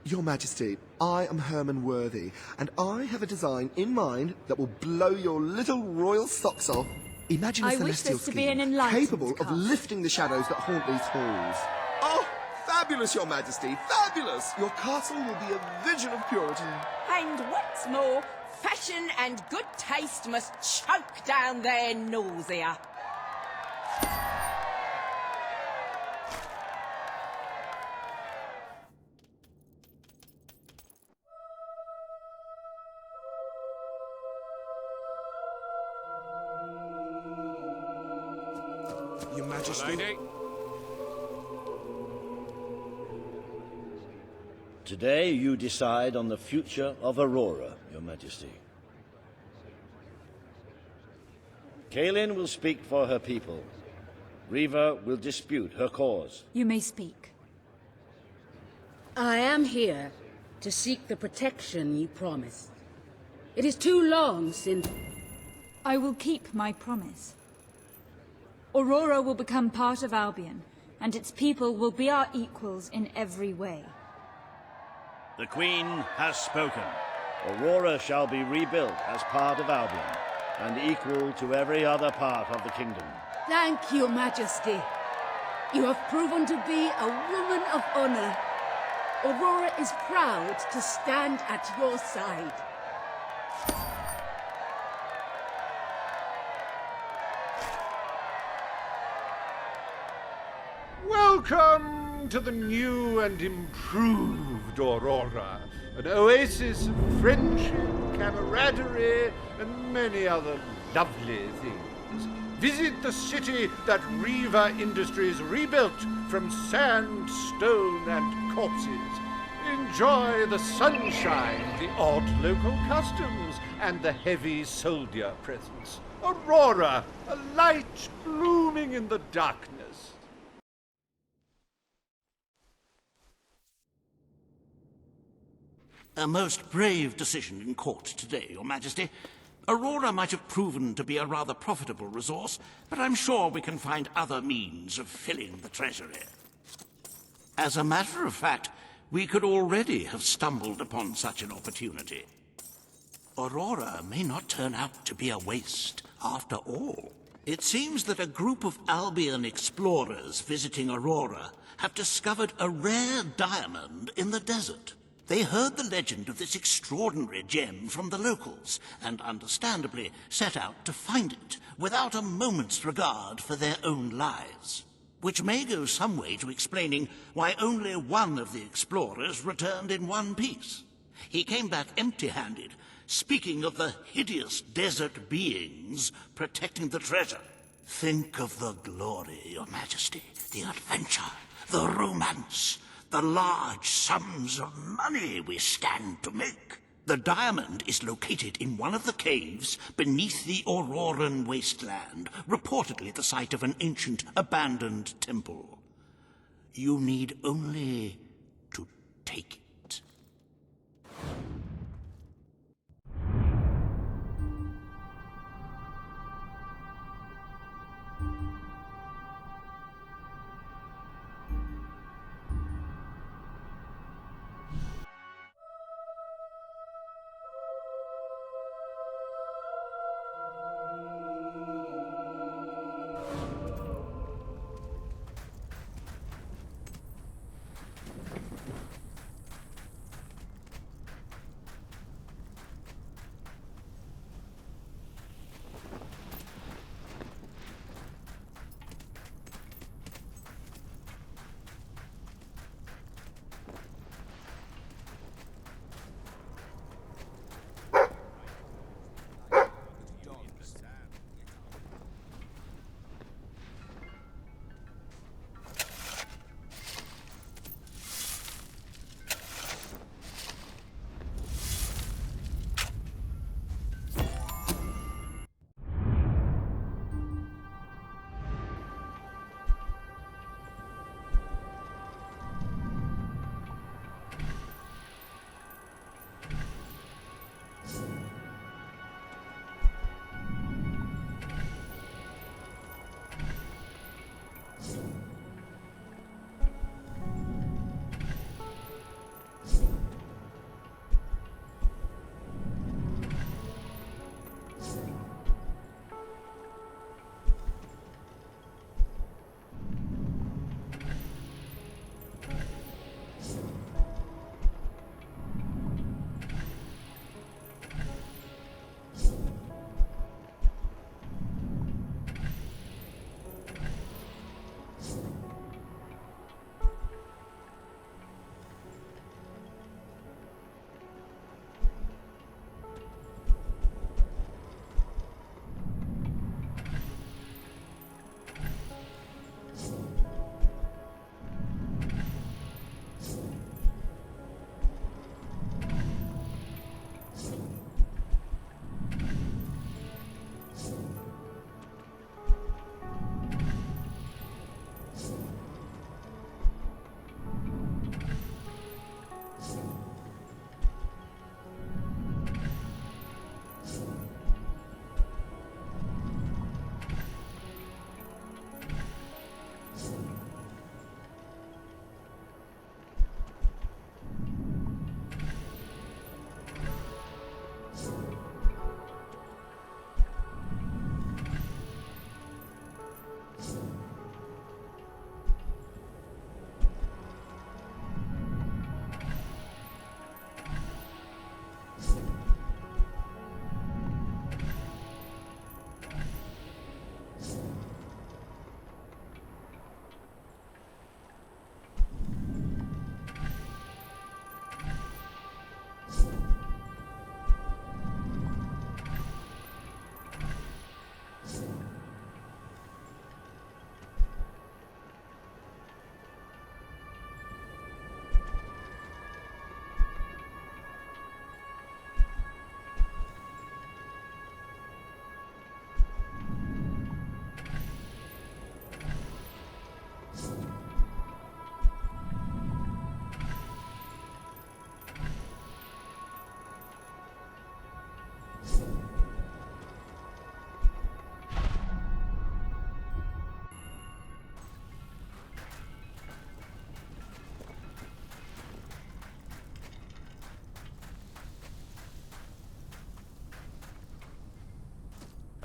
Your Majesty, I am Herman Worthy, and I have a design in mind that will blow your little royal socks off. Imagine a I wish celestial this to scheme be an enlightened capable of castle. lifting the shadows that haunt these halls. Oh, fabulous, Your Majesty, fabulous! Your castle will be a vision of purity. And what's more, fashion and good taste must choke down their nausea. Your Majesty. Lady. Today you decide on the future of Aurora, Your Majesty. Kaelin will speak for her people. Riva will dispute her cause. You may speak. I am here to seek the protection you promised. It is too long since... I will keep my promise. Aurora will become part of Albion, and its people will be our equals in every way. The Queen has spoken. Aurora shall be rebuilt as part of Albion, and equal to every other part of the kingdom. Thank you, Majesty. You have proven to be a woman of honor. Aurora is proud to stand at your side. Welcome to the new and improved Aurora, an oasis of friendship, camaraderie, and many other lovely things. Visit the city that Riva Industries rebuilt from sand, stone, and corpses. Enjoy the sunshine, the odd local customs, and the heavy soldier presence. Aurora, a light blooming in the darkness. A most brave decision in court today, Your Majesty. Aurora might have proven to be a rather profitable resource, but I'm sure we can find other means of filling the treasury. As a matter of fact, we could already have stumbled upon such an opportunity. Aurora may not turn out to be a waste after all. It seems that a group of Albion explorers visiting Aurora have discovered a rare diamond in the desert. They heard the legend of this extraordinary gem from the locals, and understandably set out to find it, without a moment's regard for their own lives. Which may go some way to explaining why only one of the explorers returned in one piece. He came back empty-handed, speaking of the hideous desert beings protecting the treasure. Think of the glory, Your Majesty, the adventure, the romance, the large sums of money we stand to make. The diamond is located in one of the caves beneath the Auroran wasteland, reportedly the site of an ancient, abandoned temple. You need only to take it.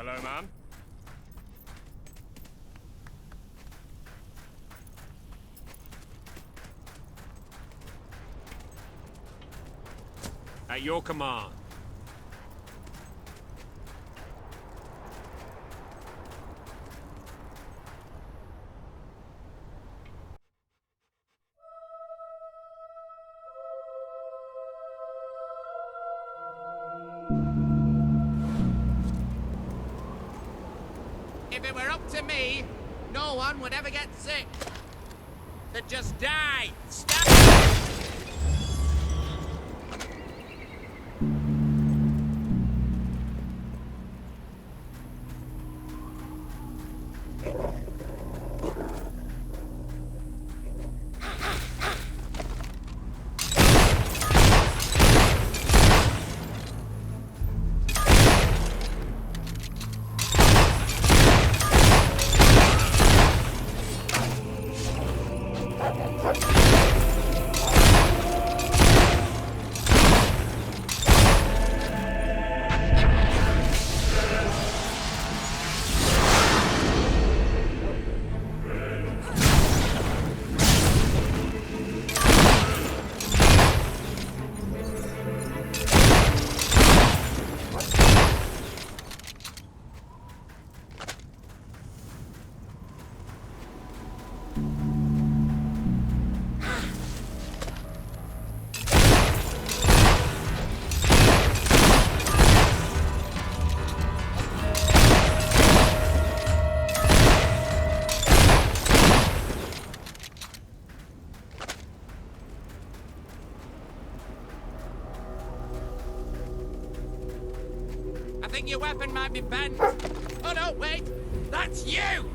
Hello, ma'am. At your command. If it were up to me, no one would ever get sick. They'd just die. Stop! I think your weapon might be bent. Oh no, wait! That's you!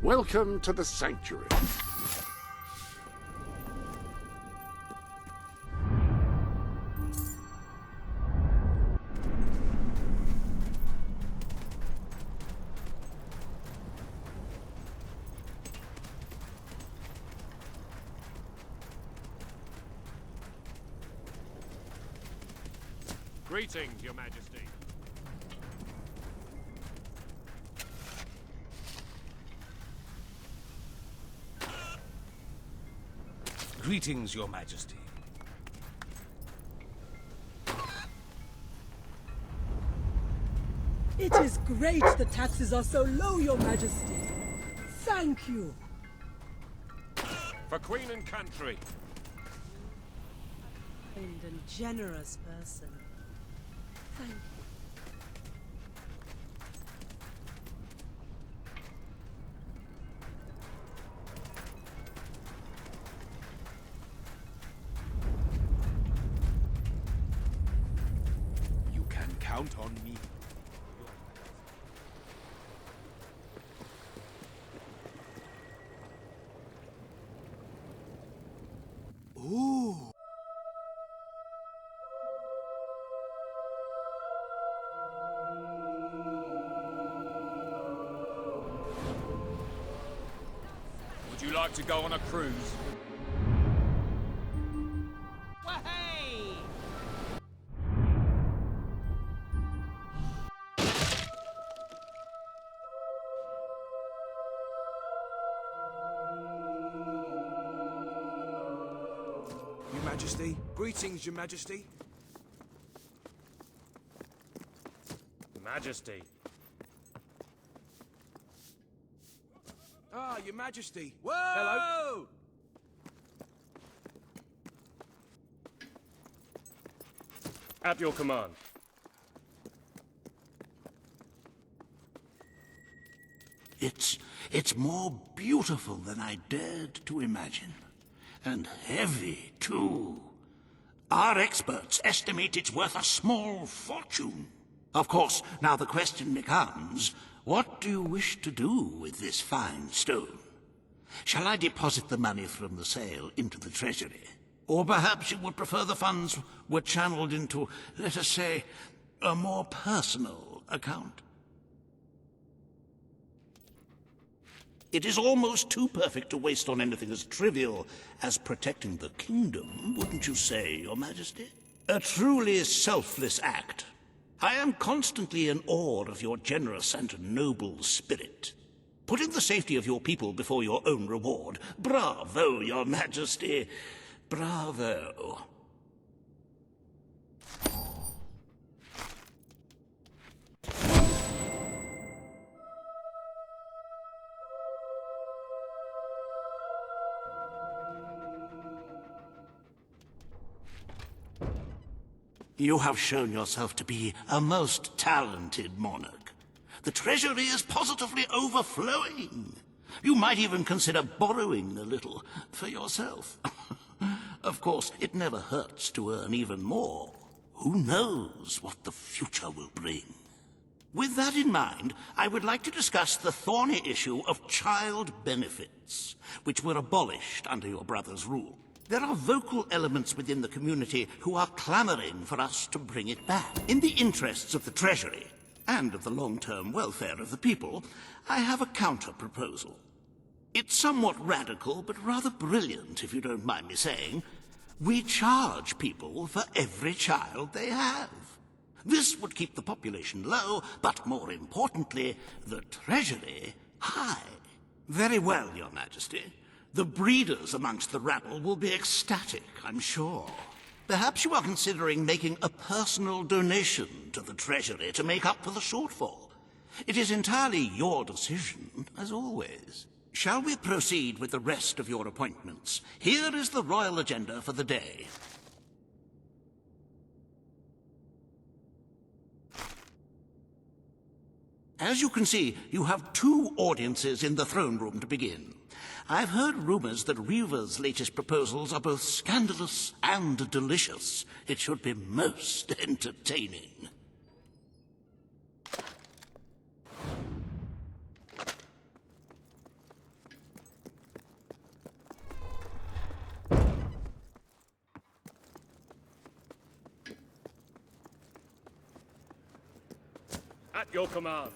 Welcome to the Sanctuary. Greetings, Your Majesty. Greetings, Your Majesty. It is great the taxes are so low, Your Majesty. Thank you. For Queen and Country. Kind and generous person. Thank you. You can count on me. Ooh. Would you like to go on a cruise? Your Majesty. Greetings, Your Majesty. Majesty. Ah, Your Majesty. Whoa! Hello. At your command. It's more beautiful than I dared to imagine. And heavy, too. Our experts estimate it's worth a small fortune. Of course, now the question becomes, what do you wish to do with this fine stone? Shall I deposit the money from the sale into the treasury? Or perhaps you would prefer the funds were channeled into, let us say, a more personal account? It is almost too perfect to waste on anything as trivial as protecting the kingdom, wouldn't you say, Your Majesty? A truly selfless act. I am constantly in awe of your generous and noble spirit. Putting the safety of your people before your own reward. Bravo, Your Majesty. Bravo. You have shown yourself to be a most talented monarch. The treasury is positively overflowing. You might even consider borrowing a little for yourself. Of course, it never hurts to earn even more. Who knows what the future will bring? With that in mind, I would like to discuss the thorny issue of child benefits, which were abolished under your brother's rule. There are vocal elements within the community who are clamoring for us to bring it back. In the interests of the Treasury, and of the long-term welfare of the people, I have a counter-proposal. It's somewhat radical, but rather brilliant, if you don't mind me saying. We charge people for every child they have. This would keep the population low, but more importantly, the treasury high. Very well, Your Majesty. The breeders amongst the rabble will be ecstatic, I'm sure. Perhaps you are considering making a personal donation to the treasury to make up for the shortfall. It is entirely your decision, as always. Shall we proceed with the rest of your appointments? Here is the royal agenda for the day. As you can see, you have 2 audiences in the throne room to begin. I've heard rumors that Reaver's latest proposals are both scandalous and delicious. It should be most entertaining. At your command.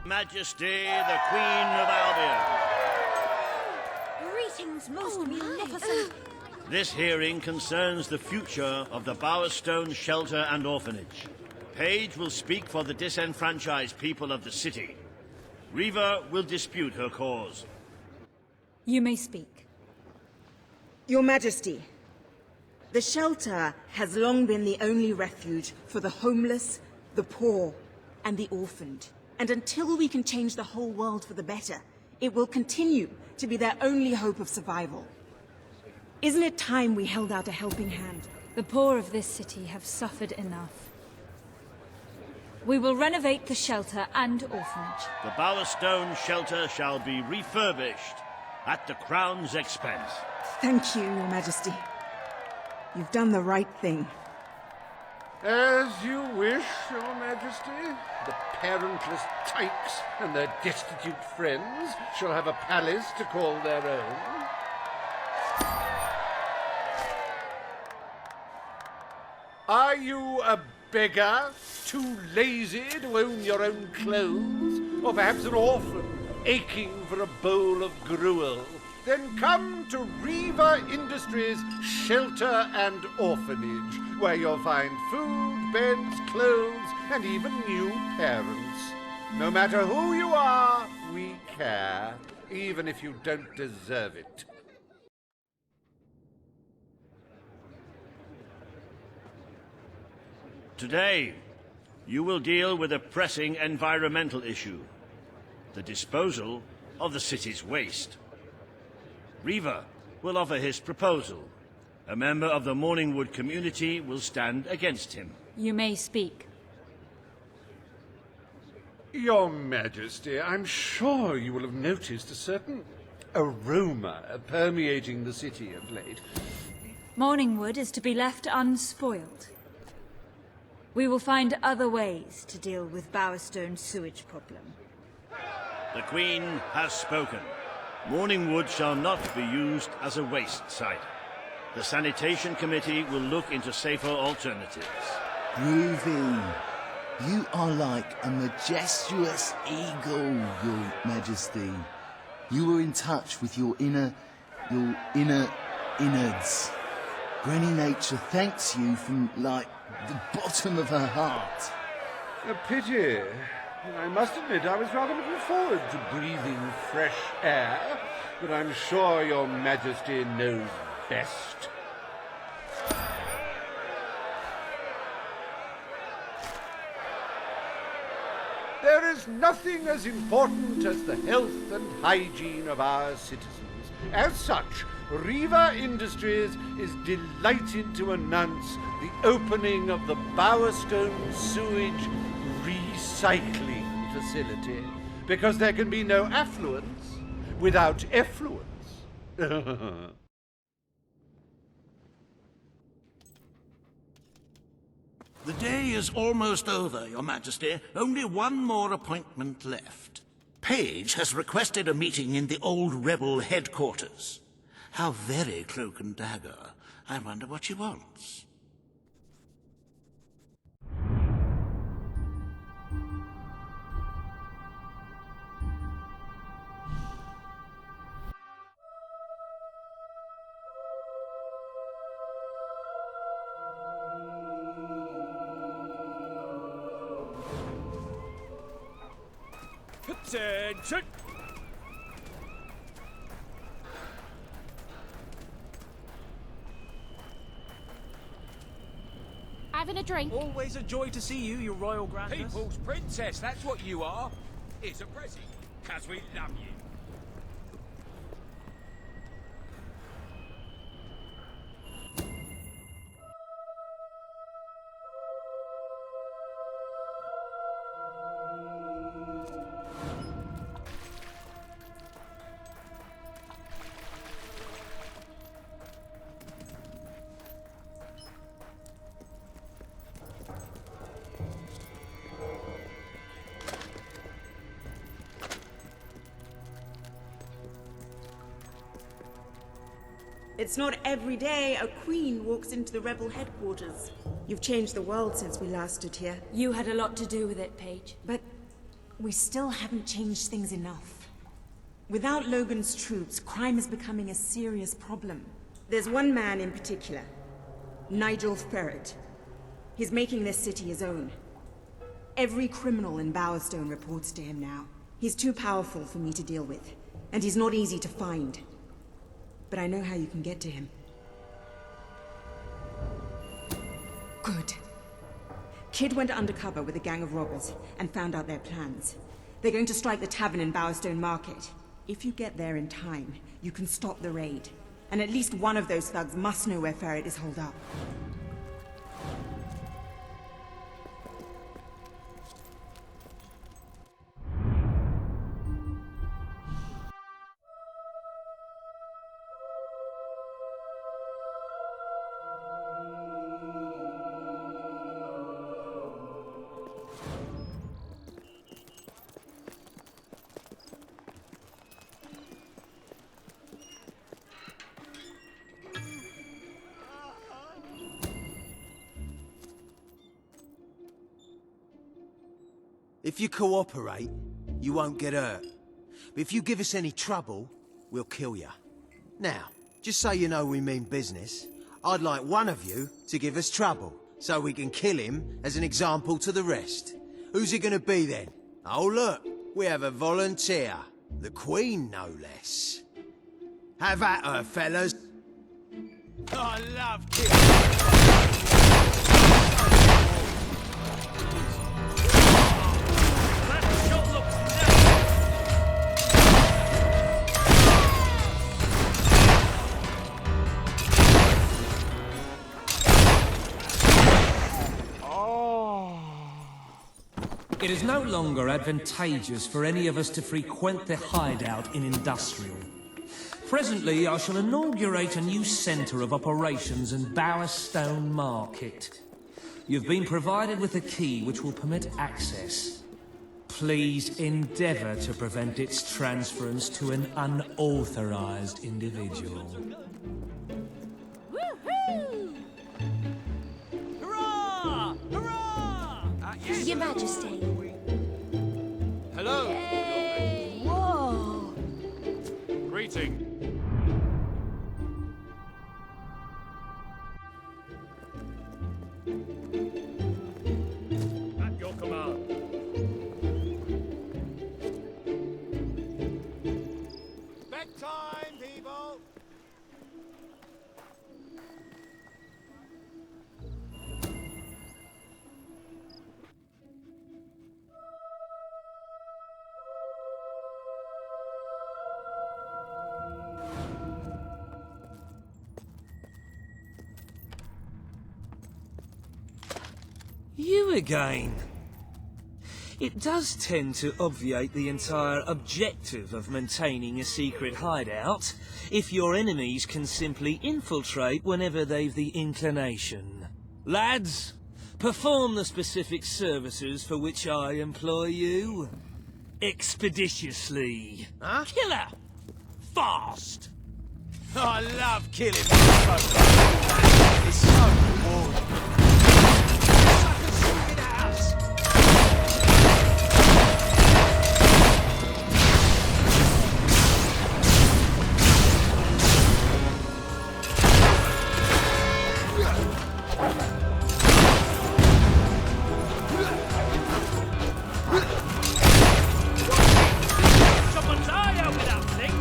Majesty, the Queen of Albion. Greetings, most munificent. This hearing concerns the future of the Bowerstone Shelter and Orphanage. Paige will speak for the disenfranchised people of the city. Reaver will dispute her cause. You may speak. Your Majesty, the shelter has long been the only refuge for the homeless, the poor, and the orphaned. And until we can change the whole world for the better, it will continue to be their only hope of survival. Isn't it time we held out a helping hand? The poor of this city have suffered enough. We will renovate the shelter and orphanage. The Bowerstone Shelter shall be refurbished at the Crown's expense. Thank you, Your Majesty. You've done the right thing. As you wish, Your Majesty. The parentless tykes and their destitute friends shall have a palace to call their own. Are you a beggar, too lazy to own your own clothes? Or perhaps an orphan, aching for a bowl of gruel? Then come to Reaver Industries Shelter and Orphanage, where you'll find food, beds, clothes, and even new parents. No matter who you are, we care, even if you don't deserve it. Today, you will deal with a pressing environmental issue: the disposal of the city's waste. Reaver will offer his proposal. A member of the Morningwood community will stand against him. You may speak. Your Majesty, I'm sure you will have noticed a certain aroma permeating the city of late. Morningwood is to be left unspoiled. We will find other ways to deal with Bowerstone's sewage problem. The Queen has spoken. Morningwood shall not be used as a waste site. The Sanitation Committee will look into safer alternatives. Groovy. You are like a majestuous eagle, Your Majesty. You were in touch with your inner innards. Granny Nature thanks you from, like, the bottom of her heart. A pity. I must admit I was rather looking forward to breathing fresh air, but I'm sure Your Majesty knows best. There is nothing as important as the health and hygiene of our citizens. As such, Reaver Industries is delighted to announce the opening of the Bowerstone Sewage Recycling Facility, because there can be no affluence without effluence. The day is almost over, Your Majesty. Only one more appointment left. Paige has requested a meeting in the old rebel headquarters. How very cloak and dagger. I wonder what she wants. Attention! Having a drink? Always a joy to see you, your royal grandness. People's princess, that's what you are. Here's a present, 'cause we love you. It's not every day a queen walks into the rebel headquarters. You've changed the world since we last stood here. You had a lot to do with it, Paige. But we still haven't changed things enough. Without Logan's troops, crime is becoming a serious problem. There's one man in particular, Nigel Ferret. He's making this city his own. Every criminal in Bowerstone reports to him now. He's too powerful for me to deal with, and he's not easy to find. But I know how you can get to him. Good. Kid went undercover with a gang of robbers and found out their plans. They're going to strike the tavern in Bowerstone Market. If you get there in time, you can stop the raid. And at least one of those thugs must know where Ferret is holed up. If you cooperate, you won't get hurt. But if you give us any trouble, we'll kill you. Now, just so you know we mean business, I'd like one of you to give us trouble, so we can kill him as an example to the rest. Who's it gonna be then? Oh look, we have a volunteer. The Queen, no less. Have at her, fellas. I love killing. It is no longer advantageous for any of us to frequent the hideout in Industrial. Presently, I shall inaugurate a new centre of operations in Bowerstone Market. You've been provided with a key which will permit access. Please endeavour to prevent its transference to an unauthorised individual. Woohoo! Hurrah! Hurrah! Yes. Your Majesty. Hello. Yay. Whoa! Greeting. At your command. Bedtime, people. You again. It does tend to obviate the entire objective of maintaining a secret hideout if your enemies can simply infiltrate whenever they've the inclination. Lads, perform the specific services for which I employ you. Expeditiously. Huh? Killer! Fast! I love killing folk like that. It's so rewarding. Suckers shooting at us. Someone's eye out with that thing!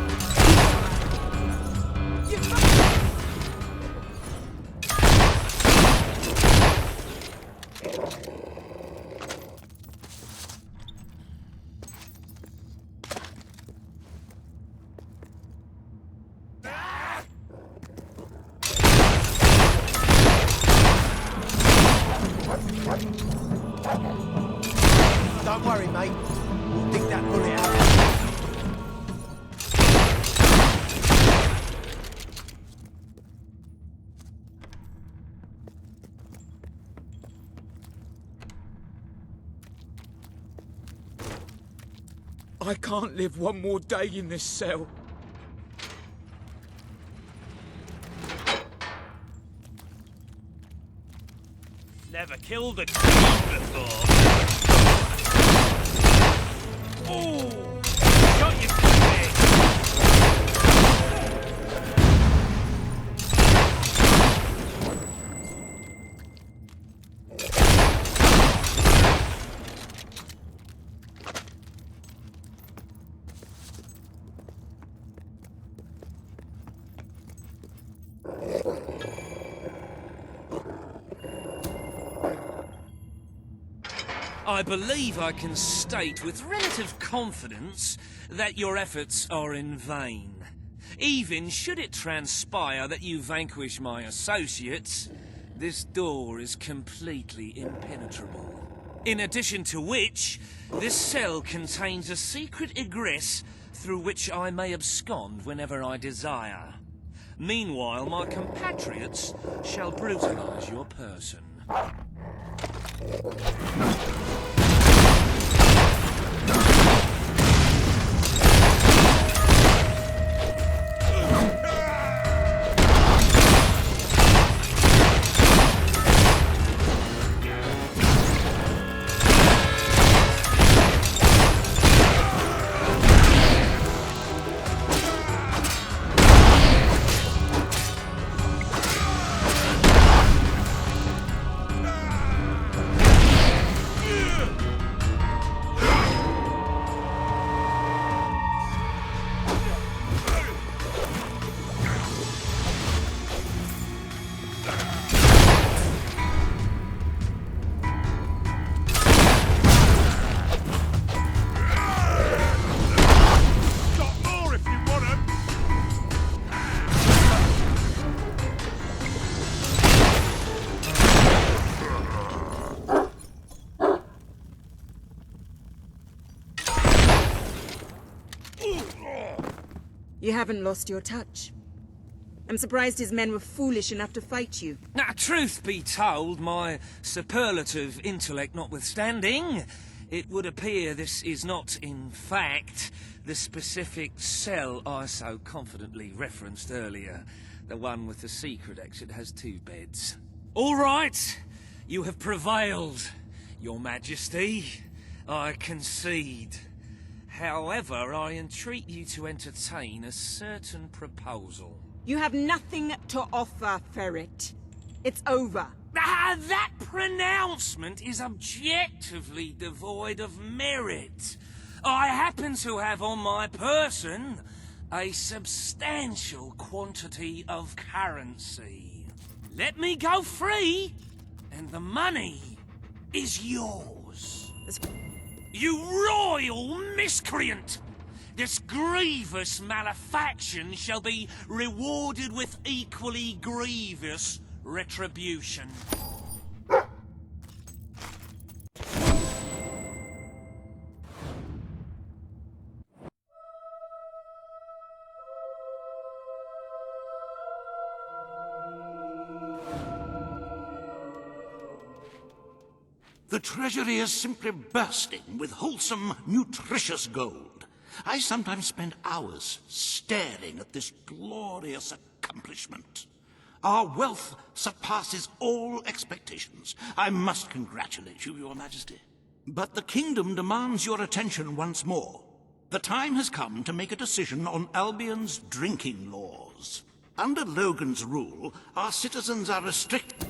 Don't worry, mate. We'll dig that bullet out. I can't live one more day in this cell. Never killed a queen before. Oh! Got you, pig! I believe I can state with relative confidence that your efforts are in vain. Even should it transpire that you vanquish my associates, this door is completely impenetrable. In addition to which, this cell contains a secret egress through which I may abscond whenever I desire. Meanwhile, my compatriots shall brutalize your person. You haven't lost your touch. I'm surprised his men were foolish enough to fight you. Now, truth be told, my superlative intellect notwithstanding, it would appear this is not, in fact, the specific cell I so confidently referenced earlier. The one with the secret exit has 2 beds. All right, you have prevailed, Your Majesty. I concede. However, I entreat you to entertain a certain proposal. You have nothing to offer, Ferret. It's over. Ah, that pronouncement is objectively devoid of merit. I happen to have on my person a substantial quantity of currency. Let me go free, and the money is yours. You royal miscreant! This grievous malefaction shall be rewarded with equally grievous retribution. The treasury is simply bursting with wholesome, nutritious gold. I sometimes spend hours staring at this glorious accomplishment. Our wealth surpasses all expectations. I must congratulate you, Your Majesty. But the kingdom demands your attention once more. The time has come to make a decision on Albion's drinking laws. Under Logan's rule, our citizens are restricted.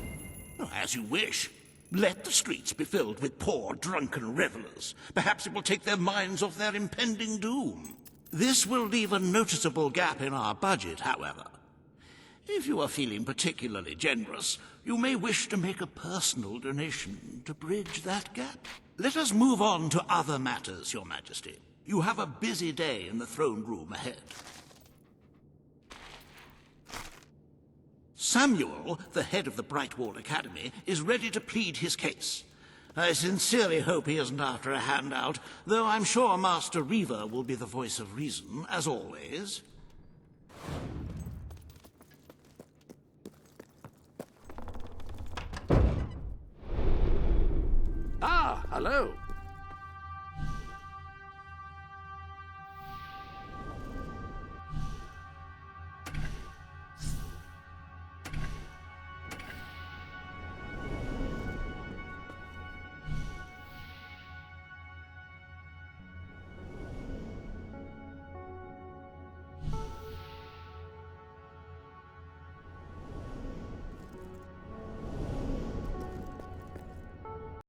As you wish. Let the streets be filled with poor, drunken revelers. Perhaps it will take their minds off their impending doom. This will leave a noticeable gap in our budget, however. If you are feeling particularly generous, you may wish to make a personal donation to bridge that gap. Let us move on to other matters, Your Majesty. You have a busy day in the throne room ahead. Samuel, the head of the Brightwall Academy, is ready to plead his case. I sincerely hope he isn't after a handout, though I'm sure Master Reaver will be the voice of reason, as always. Ah, hello.